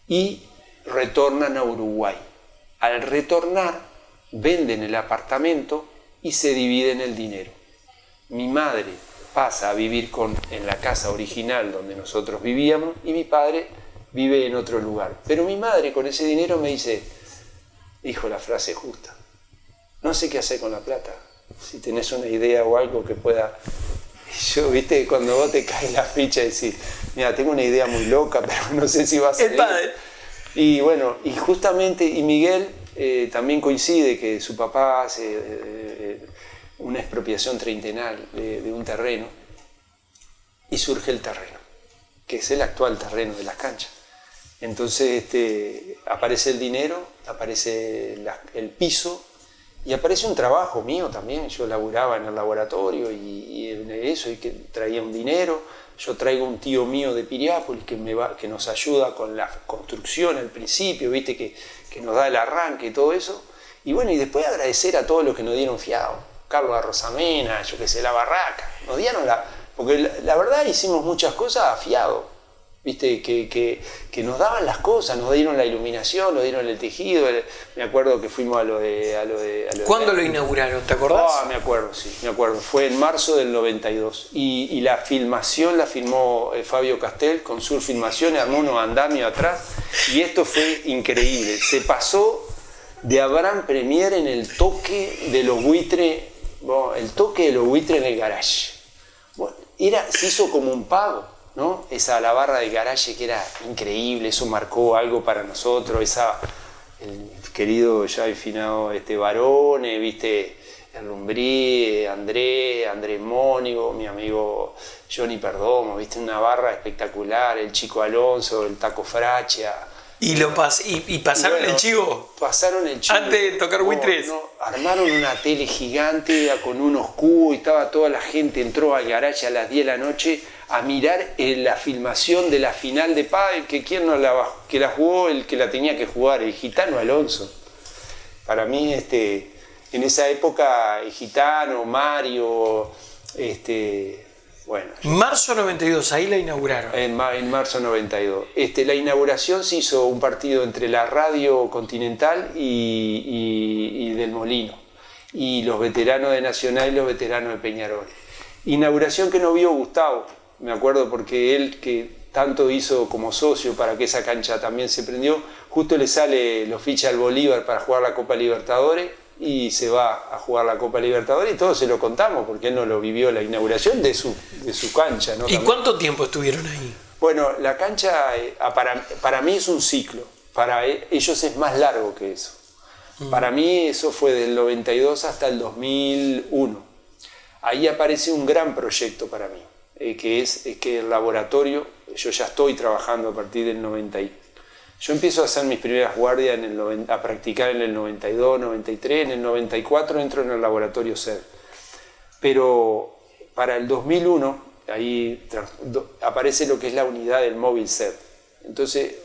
A: y retornan a Uruguay. Al retornar, venden el apartamento y se dividen el dinero. Mi madre pasa a vivir en la casa original donde nosotros vivíamos y mi padre vive en otro lugar. Pero mi madre con ese dinero me dice, dijo la frase justa, no sé qué hacer con la plata, si tenés una idea o algo que pueda... Yo, viste, cuando vos te caes la ficha y decís, mira, tengo una idea muy loca, pero no sé si va a salir.
B: El padre.
A: Y bueno, y justamente, y Miguel también coincide que su papá hace una expropiación treintenal de un terreno, y surge el terreno, que es el actual terreno de las canchas. Entonces aparece el dinero, aparece el piso, y aparece un trabajo mío también. Yo laburaba en el laboratorio y en eso, y que traía un dinero. Yo traigo un tío mío de Piriápolis que nos ayuda con la construcción al principio, viste, que nos da el arranque y todo eso. Y bueno, y después agradecer a todos los que nos dieron fiado. Carlos Arrosamena, yo qué sé, La Barraca. Nos dieron porque la verdad hicimos muchas cosas a fiado. Viste, que nos daban las cosas, nos dieron la iluminación, nos dieron el tejido. Me acuerdo que fuimos a lo de
B: ¿Cuándo lo inauguraron? ¿Te acordás?
A: Me acuerdo, sí, me acuerdo. Fue en marzo del 92. Y la filmación la filmó Fabio Castel con Sur Filmación, armó unos andamios atrás. Y esto fue increíble. Se pasó de Abraham Premier en el toque de los buitres, en el garage. Bueno, se hizo como un pago, ¿no? La barra del garage, que era increíble, eso marcó algo para nosotros. El querido ya afinado Barone, viste, el Rumbrí, Andrés Mónigo, mi amigo Johnny Perdomo, viste, una barra espectacular, el Chico Alonso, el Taco Frachia.
B: ¿Y pasaron el chivo?
A: Pasaron el chivo.
B: Antes de tocar buitres.
A: Armaron una tele gigante con unos cubos y estaba toda la gente, entró al garage a las 10 de la noche a mirar la filmación de la final de pádel, que la jugó el que la tenía que jugar, el Gitano Alonso. Para mí, en esa época, el Gitano, Mario, bueno.
B: Marzo 92, ahí la inauguraron.
A: En marzo 92. La inauguración se hizo un partido entre la Radio Continental y del Molino, y los veteranos de Nacional y los veteranos de Peñarol. Inauguración que no vio Gustavo, me acuerdo, porque él, que tanto hizo como socio para que esa cancha también se prendió, justo lo ficha al Bolívar para jugar la Copa Libertadores, y se va a jugar la Copa Libertadores, y todos se lo contamos porque él no lo vivió, la inauguración de su cancha, ¿no?
B: ¿Y cuánto tiempo estuvieron ahí?
A: Bueno, la cancha para mí es un ciclo, para ellos es más largo que eso. Para mí eso fue del 92 hasta el 2001. Ahí aparece un gran proyecto para mí, que es que el laboratorio, yo ya estoy trabajando a partir del 90. Yo empiezo a hacer mis primeras guardias a practicar en el 92, 93, en el 94 entro en el laboratorio SED. Pero para el 2001, ahí aparece lo que es la unidad del móvil SED. Entonces,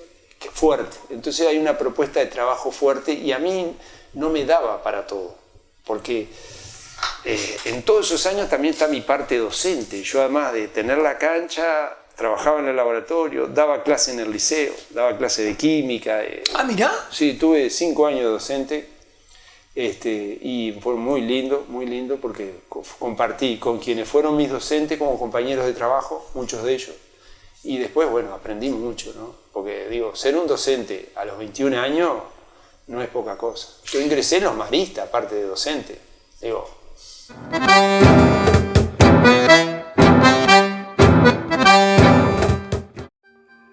A: fuerte. Entonces hay una propuesta de trabajo fuerte, y a mí no me daba para todo, porque en todos esos años también está mi parte docente. Yo, además de tener la cancha, trabajaba en el laboratorio, daba clase en el liceo, daba clase de química.
B: ¿Mirá?
A: Sí, tuve 5 años de docente, y fue muy lindo porque compartí con quienes fueron mis docentes como compañeros de trabajo, muchos de ellos, y después, bueno, aprendí mucho, ¿no? Porque, digo, ser un docente a los 21 años no es poca cosa. Yo ingresé en los maristas, aparte de docente, digo.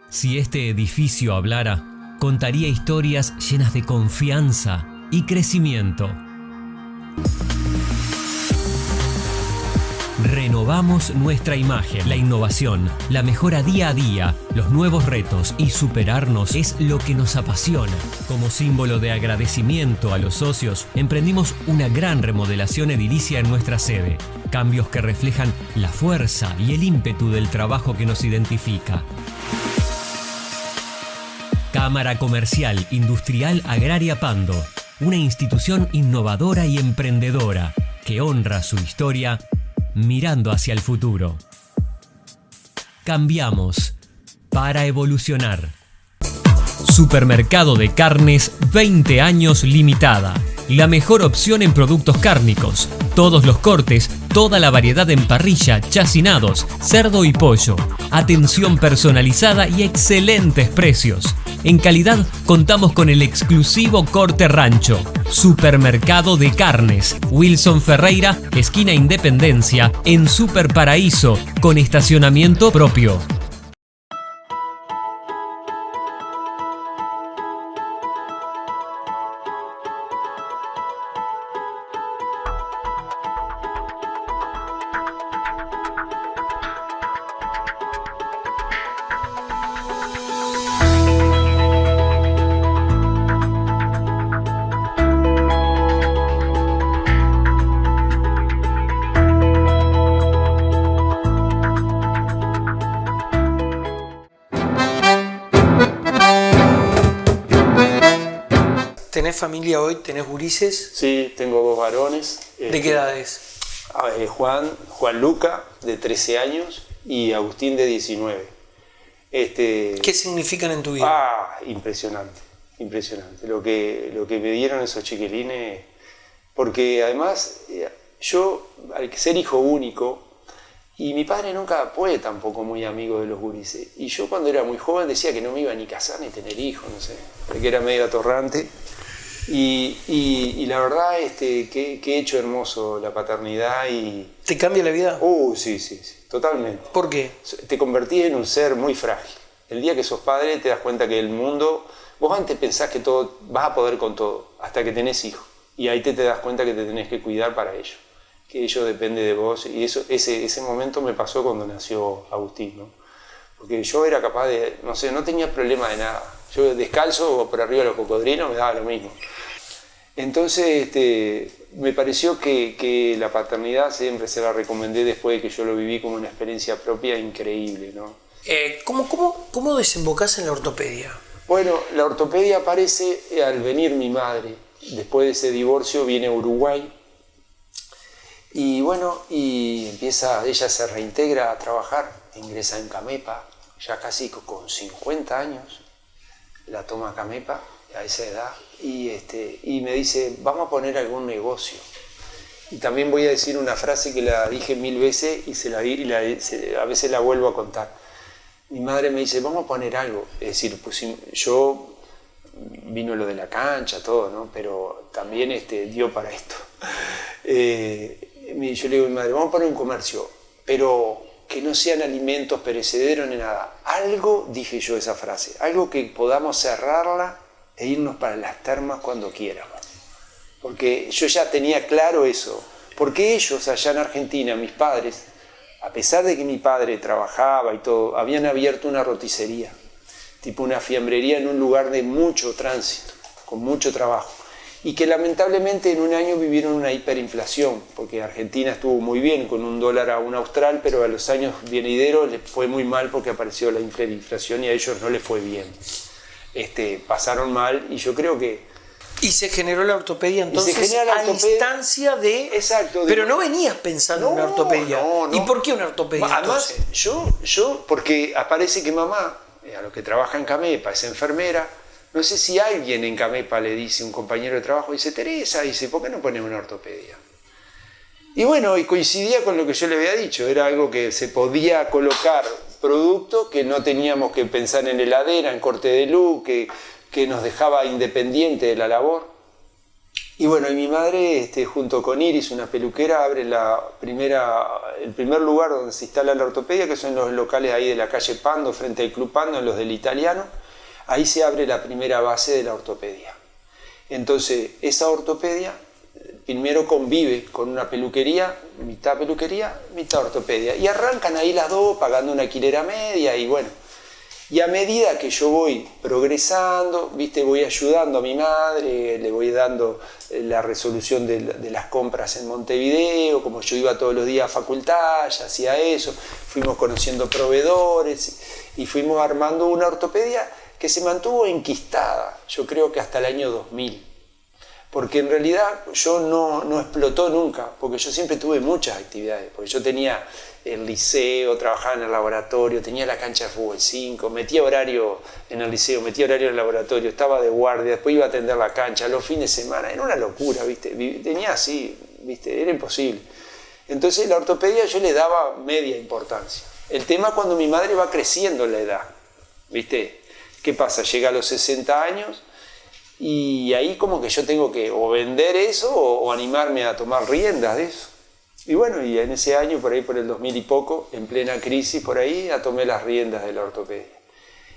C: Si este edificio hablara, contaría historias llenas de confianza y crecimiento. Renovamos nuestra imagen. La innovación, la mejora día a día, los nuevos retos y superarnos es lo que nos apasiona. Como símbolo de agradecimiento a los socios, emprendimos una gran remodelación edilicia en nuestra sede. Cambios que reflejan la fuerza y el ímpetu del trabajo que nos identifica. Cámara Comercial Industrial Agraria Pando, una institución innovadora y emprendedora que honra su historia mirando hacia el futuro. Cambiamos para evolucionar. Supermercado de Carnes 20 años limitada. la mejor opción en productos cárnicos. Todos los cortes, toda la variedad en parrilla, chacinados, cerdo y pollo. Atención personalizada y excelentes precios. En calidad contamos con el exclusivo Corte Rancho. Supermercado de Carnes. Wilson Ferreira, esquina Independencia, en Super Paraíso, con estacionamiento propio.
B: ¿Tenés familia hoy? ¿Tenés gurises?
A: Sí, tengo 2 varones.
B: ¿De qué edades?
A: Juan Luca, de 13 años, y Agustín, de 19.
B: ¿Qué significan en tu vida?
A: Impresionante, impresionante. Lo que me dieron esos chiquilines, porque además yo, al ser hijo único, y mi padre nunca fue tampoco muy amigo de los gurises, y yo cuando era muy joven decía que no me iba ni casar ni tener hijos, no sé, porque era medio atorrante. Y la verdad que he hecho hermoso la paternidad y...
B: ¿Te cambia la vida?
A: Sí, totalmente.
B: ¿Por qué?
A: Te convertís en un ser muy frágil. El día que sos padre te das cuenta que el mundo... Vos antes pensás que todo vas a poder con todo, hasta que tenés hijos. Y ahí te das cuenta que te tenés que cuidar para ellos. Que ellos depende de vos. Y ese momento me pasó cuando nació Agustín, ¿no? Porque yo era capaz de... No sé, no tenía problema de nada. Yo descalzo o por arriba de los cocodrilos me daba lo mismo. Entonces me pareció que la paternidad siempre se la recomendé después de que yo lo viví como una experiencia propia increíble, ¿no?
B: ¿Cómo desembocás en la ortopedia?
A: Bueno, la ortopedia aparece al venir mi madre. Después de ese divorcio viene a Uruguay y bueno, ella se reintegra a trabajar, ingresa en Camepa, ya casi con 50 años, la toma Camepa a esa edad y me dice, vamos a poner algún negocio. Y también voy a decir una frase que la dije 1000 veces y a veces la vuelvo a contar. Mi madre me dice, vamos a poner algo. Es decir, pues yo vino lo de la cancha, todo, ¿no? Pero también dio para esto. Yo le digo a mi madre, vamos a poner un comercio, pero que no sean alimentos perecederos ni nada. Algo, dije yo esa frase, algo que podamos cerrarla e irnos para las termas cuando quieramos. Porque yo ya tenía claro eso. Porque ellos allá en Argentina, mis padres, a pesar de que mi padre trabajaba y todo, habían abierto una roticería, tipo una fiambrería en un lugar de mucho tránsito, con mucho trabajo. Y que lamentablemente en un año vivieron una hiperinflación, porque Argentina estuvo muy bien con $1 a un austral, pero a los años venideros les fue muy mal porque apareció la hiperinflación y a ellos no les fue bien. Pasaron mal y yo creo que...
B: Y se generó la ortopedia entonces a instancia de...
A: Exacto.
B: Pero no venías pensando en una ortopedia. No. ¿Y por qué una ortopedia?
A: Además, yo, porque aparece que mamá, a lo que trabaja en Camepa, es enfermera, no sé si alguien en Camepa le dice, un compañero de trabajo, dice, Teresa, dice, ¿por qué no ponemos una ortopedia? Y bueno, y coincidía con lo que yo le había dicho, era algo que se podía colocar producto, que no teníamos que pensar en heladera, en corte de luz, que nos dejaba independiente de la labor. Y bueno, y mi madre, junto con Iris, una peluquera, abre el primer lugar donde se instala la ortopedia, que son los locales ahí de la calle Pando, frente al Club Pando, en los del Italiano. Ahí se abre la primera base de la ortopedia. Entonces, esa ortopedia primero convive con una peluquería, mitad ortopedia. Y arrancan ahí las dos, pagando una alquilera media, y bueno. Y a medida que yo voy progresando, voy ayudando a mi madre, le voy dando la resolución de las compras en Montevideo, como yo iba todos los días a facultad, ya hacía eso, fuimos conociendo proveedores y fuimos armando una ortopedia que se mantuvo enquistada, yo creo que hasta el año 2000. porque en realidad yo no explotó nunca, porque yo siempre tuve muchas actividades, porque yo tenía el liceo, trabajaba en el laboratorio, tenía la cancha de fútbol 5, metía horario en el liceo, metía horario en el laboratorio, estaba de guardia, después iba a atender la cancha, los fines de semana, era una locura, ¿viste? Tenía así, ¿viste? Era imposible. Entonces la ortopedia yo le daba media importancia. El tema es cuando mi madre va creciendo en la edad, ¿viste? ¿Qué pasa? Llega a los 60 años y ahí como que yo tengo que o vender eso o animarme a tomar riendas de eso. Y bueno, y en ese año, por ahí por el 2000 y poco, en plena crisis por ahí, tomé las riendas de la ortopedia.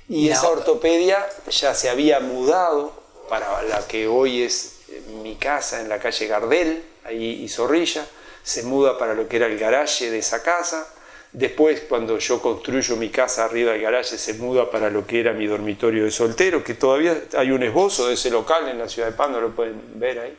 A: Y esa ortopedia ya se había mudado para la que hoy es mi casa en la calle Gardel, ahí y Zorrilla, se muda para lo que era el garaje de esa casa. Después, cuando yo construyo mi casa arriba del garaje, se muda para lo que era mi dormitorio de soltero, que todavía hay un esbozo de ese local en la ciudad de Pando, lo pueden ver ahí.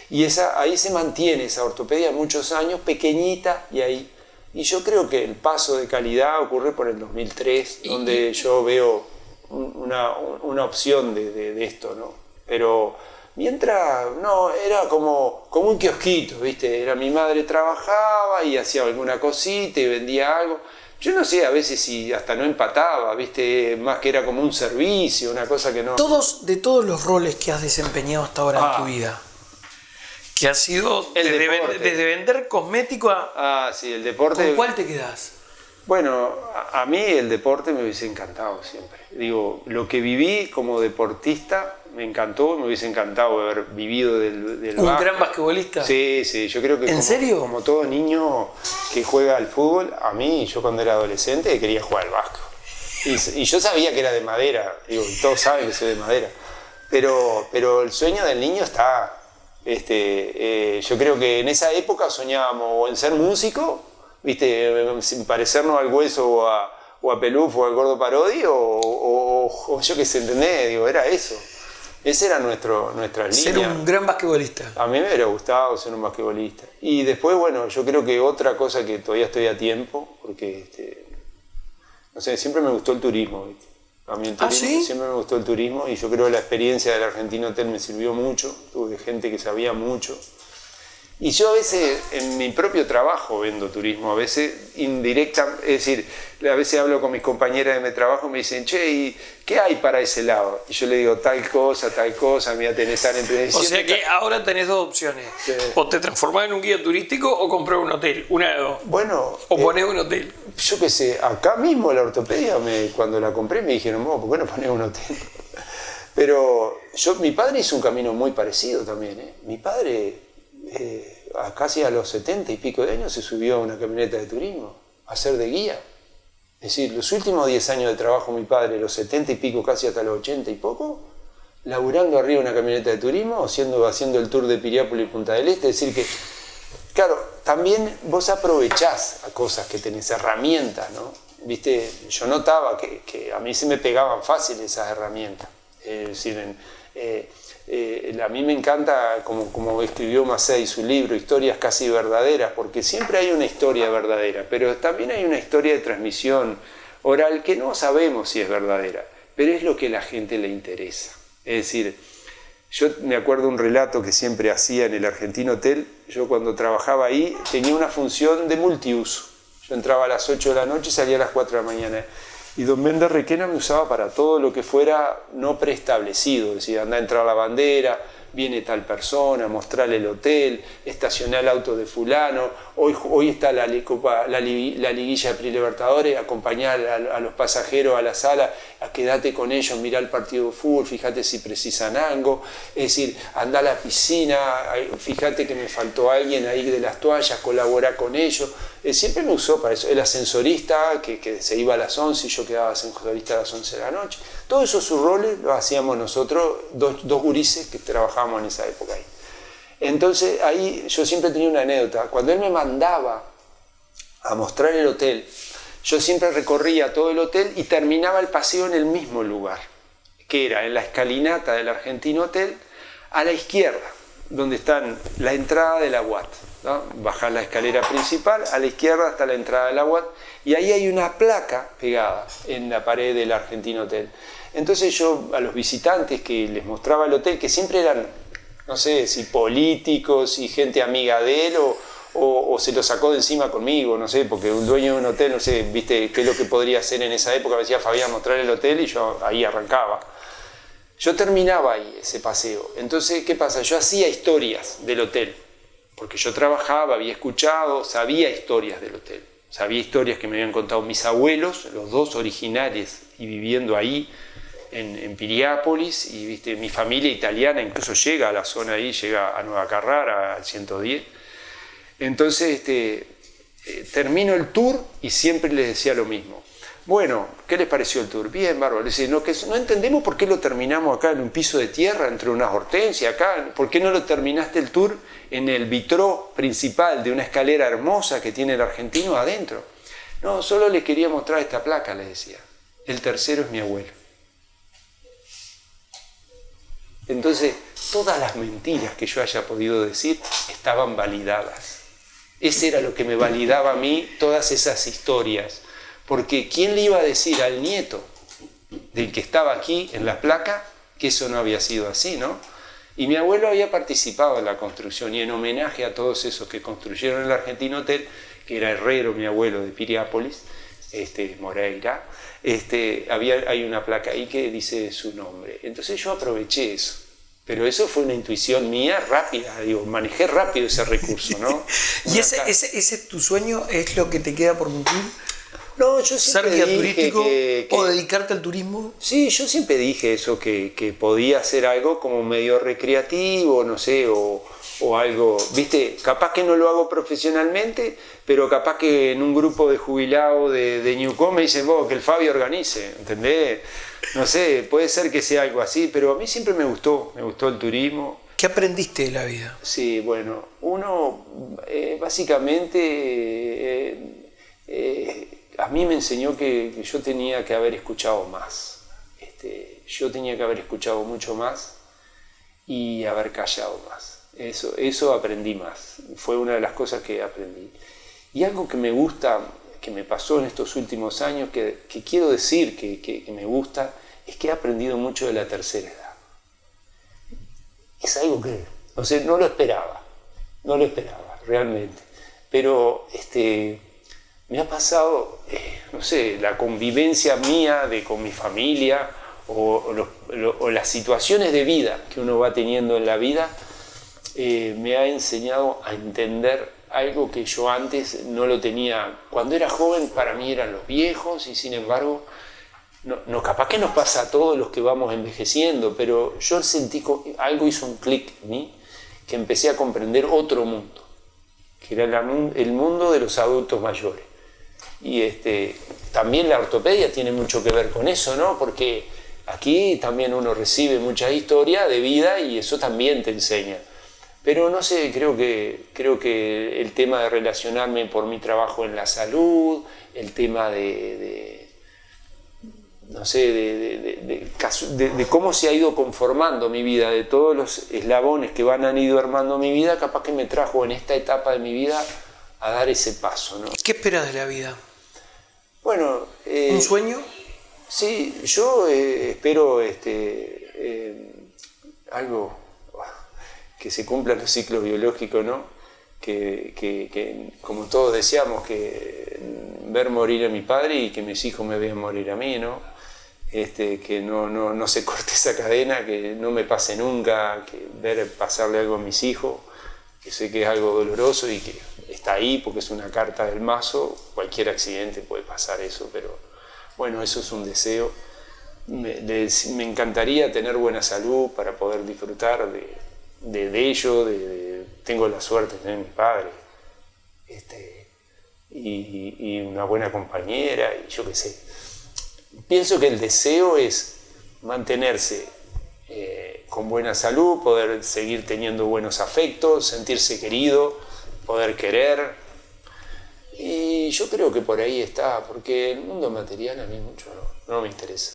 A: Y ahí se mantiene esa ortopedia muchos años, pequeñita, y yo creo que el paso de calidad ocurre por el 2003, donde yo veo una opción de esto, ¿no? Pero mientras, no, era como un kiosquito, ¿viste? Era mi madre trabajaba y hacía alguna cosita y vendía algo. Yo no sé, a veces si hasta no empataba, ¿viste? Más que era como un servicio, una cosa que no...
B: De todos los roles que has desempeñado hasta ahora en tu vida, que ha sido desde vender cosmético a...
A: sí, el deporte...
B: ¿Con cuál te quedás?
A: Bueno, a mí el deporte me hubiese encantado siempre. Digo, lo que viví como deportista me encantó, me hubiese encantado haber vivido del
B: ¿Un gran basquetbolista?
A: Sí, yo creo que...
B: ¿En serio?
A: Como todo niño que juega al fútbol, a mí, yo cuando era adolescente quería jugar al básquet. Y yo sabía que era de madera, digo, todos saben que soy de madera. Pero el sueño del niño está... yo creo que en esa época soñábamos en ser músico, ¿viste? Sin parecernos al Hueso o a Peluf o al Gordo Parodi, o yo qué sé, ¿entendés? Digo, era eso. Esa era nuestra línea.
B: Ser un gran basquetbolista.
A: A mí me hubiera gustado ser un basquetbolista. Y después, bueno, yo creo que otra cosa que todavía estoy a tiempo, porque, no sé, siempre me gustó el turismo, ¿viste? A mí el turismo,
B: ¿sí?
A: Siempre me gustó el turismo y yo creo que la experiencia del Argentino Hotel me sirvió mucho. Tuve gente que sabía mucho. Y yo a veces en mi propio trabajo vendo turismo, a veces indirecta, es decir, a veces hablo con mis compañeras de mi trabajo y me dicen, che, ¿y qué hay para ese lado? Y yo le digo tal cosa, mira, tenés tal empresa.
B: O sea que ahora tenés dos opciones.
A: Sí.
B: O te transformás en un guía turístico o comprar un hotel, una de dos.
A: Bueno,
B: o ponés un hotel.
A: Yo qué sé, acá mismo la ortopedia, cuando la compré me dijeron, ¿por qué no ponés un hotel? Pero mi padre hizo un camino muy parecido también, ¿eh? Mi padre... casi a los 70 y pico de años se subió a una camioneta de turismo a ser de guía. Es decir, los últimos 10 años de trabajo mi padre, los 70 y pico, casi hasta los 80 y poco, laburando arriba de una camioneta de turismo, haciendo el tour de Piriápolis y Punta del Este. Es decir que, claro, también vos aprovechás a cosas que tenés, herramientas, ¿no? ¿Viste? Yo notaba que a mí se me pegaban fácil esas herramientas. Es decir, a mí me encanta, como escribió Macei su libro, Historias casi verdaderas, porque siempre hay una historia verdadera, pero también hay una historia de transmisión oral que no sabemos si es verdadera, pero es lo que a la gente le interesa. Es decir, yo me acuerdo un relato que siempre hacía en el Argentino Hotel. Yo cuando trabajaba ahí tenía una función de multiuso. Yo entraba a las 8 de la noche y salía a las 4 de la mañana. Y don Méndez Requena me usaba para todo lo que fuera no preestablecido, es decir, anda a entrar la bandera, viene tal persona, mostrarle el hotel, estacionar el auto de fulano, hoy está la liguilla de Prelibertadores, acompañar a los pasajeros a la sala, quédate con ellos, mirá el partido de fútbol, fíjate si precisan algo, es decir, anda a la piscina, fíjate que me faltó alguien ahí de las toallas, colabora con ellos. Siempre me usó para eso. El ascensorista que se iba a las 11 y yo quedaba ascensorista a las 11 de la noche. Todos esos sus roles los hacíamos nosotros, dos gurises que trabajábamos en esa época ahí. Entonces ahí yo siempre tenía una anécdota. Cuando él me mandaba a mostrar el hotel, yo siempre recorría todo el hotel y terminaba el paseo en el mismo lugar, que era en la escalinata del Argentino Hotel, a la izquierda, donde están la entrada de la UAT. ¿No? Bajar la escalera principal, a la izquierda está la entrada de la UAT, y ahí hay una placa pegada en la pared del Argentino Hotel. Entonces yo a los visitantes que les mostraba el hotel, que siempre eran no sé, si políticos y gente amiga de él o se lo sacó de encima conmigo, no sé, porque un dueño de un hotel, no sé, viste qué es lo que podría hacer en esa época, me decía Fabián, mostrar el hotel y yo ahí arrancaba. Yo terminaba ahí ese paseo, entonces, ¿qué pasa? Yo hacía historias del hotel, porque yo trabajaba, había escuchado, sabía historias del hotel, sabía historias que me habían contado mis abuelos, los dos originales y viviendo ahí, en Piriápolis, y viste, mi familia italiana incluso llega a la zona ahí, llega a Nueva Carrara, al 110. Entonces termino el tour y siempre les decía lo mismo. Bueno, ¿qué les pareció el tour? Bien, bárbaro. Les decía, no entendemos por qué lo terminamos acá en un piso de tierra, entre unas hortensias, acá. ¿Por qué no lo terminaste el tour en el vitró principal de una escalera hermosa que tiene el argentino adentro? No, solo les quería mostrar esta placa, les decía. El tercero es mi abuelo. Entonces, todas las mentiras que yo haya podido decir estaban validadas. Ese era lo que me validaba a mí, todas esas historias. Porque ¿quién le iba a decir al nieto del que estaba aquí en la placa que eso no había sido así, ¿no? Y mi abuelo había participado en la construcción y en homenaje a todos esos que construyeron el Argentino Hotel, que era herrero mi abuelo de Piriápolis, Moreira, hay una placa ahí que dice su nombre. Entonces yo aproveché eso. Pero eso fue una intuición mía rápida, digo, manejé rápido ese recurso, ¿no?
B: ¿Y ese tu sueño es lo que te queda por cumplir?
A: No, yo siempre
B: ¿Ser guía
A: dije
B: turístico o dedicarte al turismo?
A: Sí, yo siempre dije eso, que podía hacer algo como medio recreativo, no sé, o algo, viste, capaz que no lo hago profesionalmente, pero capaz que en un grupo de jubilados de Ñucó me dicen, vos, que el Fabio organice, ¿entendés? No sé, puede ser que sea algo así, pero a mí siempre me gustó el turismo.
B: ¿Qué aprendiste de la vida?
A: Sí, bueno, uno básicamente a mí me enseñó que yo tenía que haber escuchado más. Yo tenía que haber escuchado mucho más y haber callado más. Eso aprendí más. Fue una de las cosas que aprendí. Y algo que me gusta, que me pasó en estos últimos años, que quiero decir que me gusta, es que he aprendido mucho de la tercera edad. Es algo que, no sé, no lo esperaba realmente. Pero me ha pasado, no sé, la convivencia mía con mi familia o las situaciones de vida que uno va teniendo en la vida, me ha enseñado a entender algo que yo antes no lo tenía. Cuando era joven para mí eran los viejos y sin embargo, no capaz que nos pasa a todos los que vamos envejeciendo, pero yo sentí que algo hizo un clic en mí, que empecé a comprender otro mundo, que era el mundo de los adultos mayores. Y también la ortopedia tiene mucho que ver con eso, ¿no? Porque aquí también uno recibe mucha historia de vida y eso también te enseña. Pero no sé, creo que el tema de relacionarme por mi trabajo en la salud, el tema de cómo se ha ido conformando mi vida, de todos los eslabones que han ido armando mi vida, capaz que me trajo en esta etapa de mi vida a dar ese paso, ¿no?
B: ¿Qué esperas de la vida?
A: Bueno,
B: ¿un sueño?
A: Sí, yo espero algo que se cumplan los ciclos biológicos, ¿no? Que como todos deseamos, que ver morir a mi padre y que mis hijos me vean morir a mí, ¿no? Que no se corte esa cadena, que no me pase nunca, que ver pasarle algo a mis hijos, que sé que es algo doloroso y que está ahí porque es una carta del mazo, cualquier accidente puede pasar eso, pero bueno, eso es un deseo. Me encantaría tener buena salud para poder disfrutar de ello, tengo la suerte de tener a mi padre, y una buena compañera, y yo qué sé. Pienso que el deseo es mantenerse con buena salud, poder seguir teniendo buenos afectos, sentirse querido, poder querer. Y yo creo que por ahí está, porque el mundo material a mí mucho no me interesa.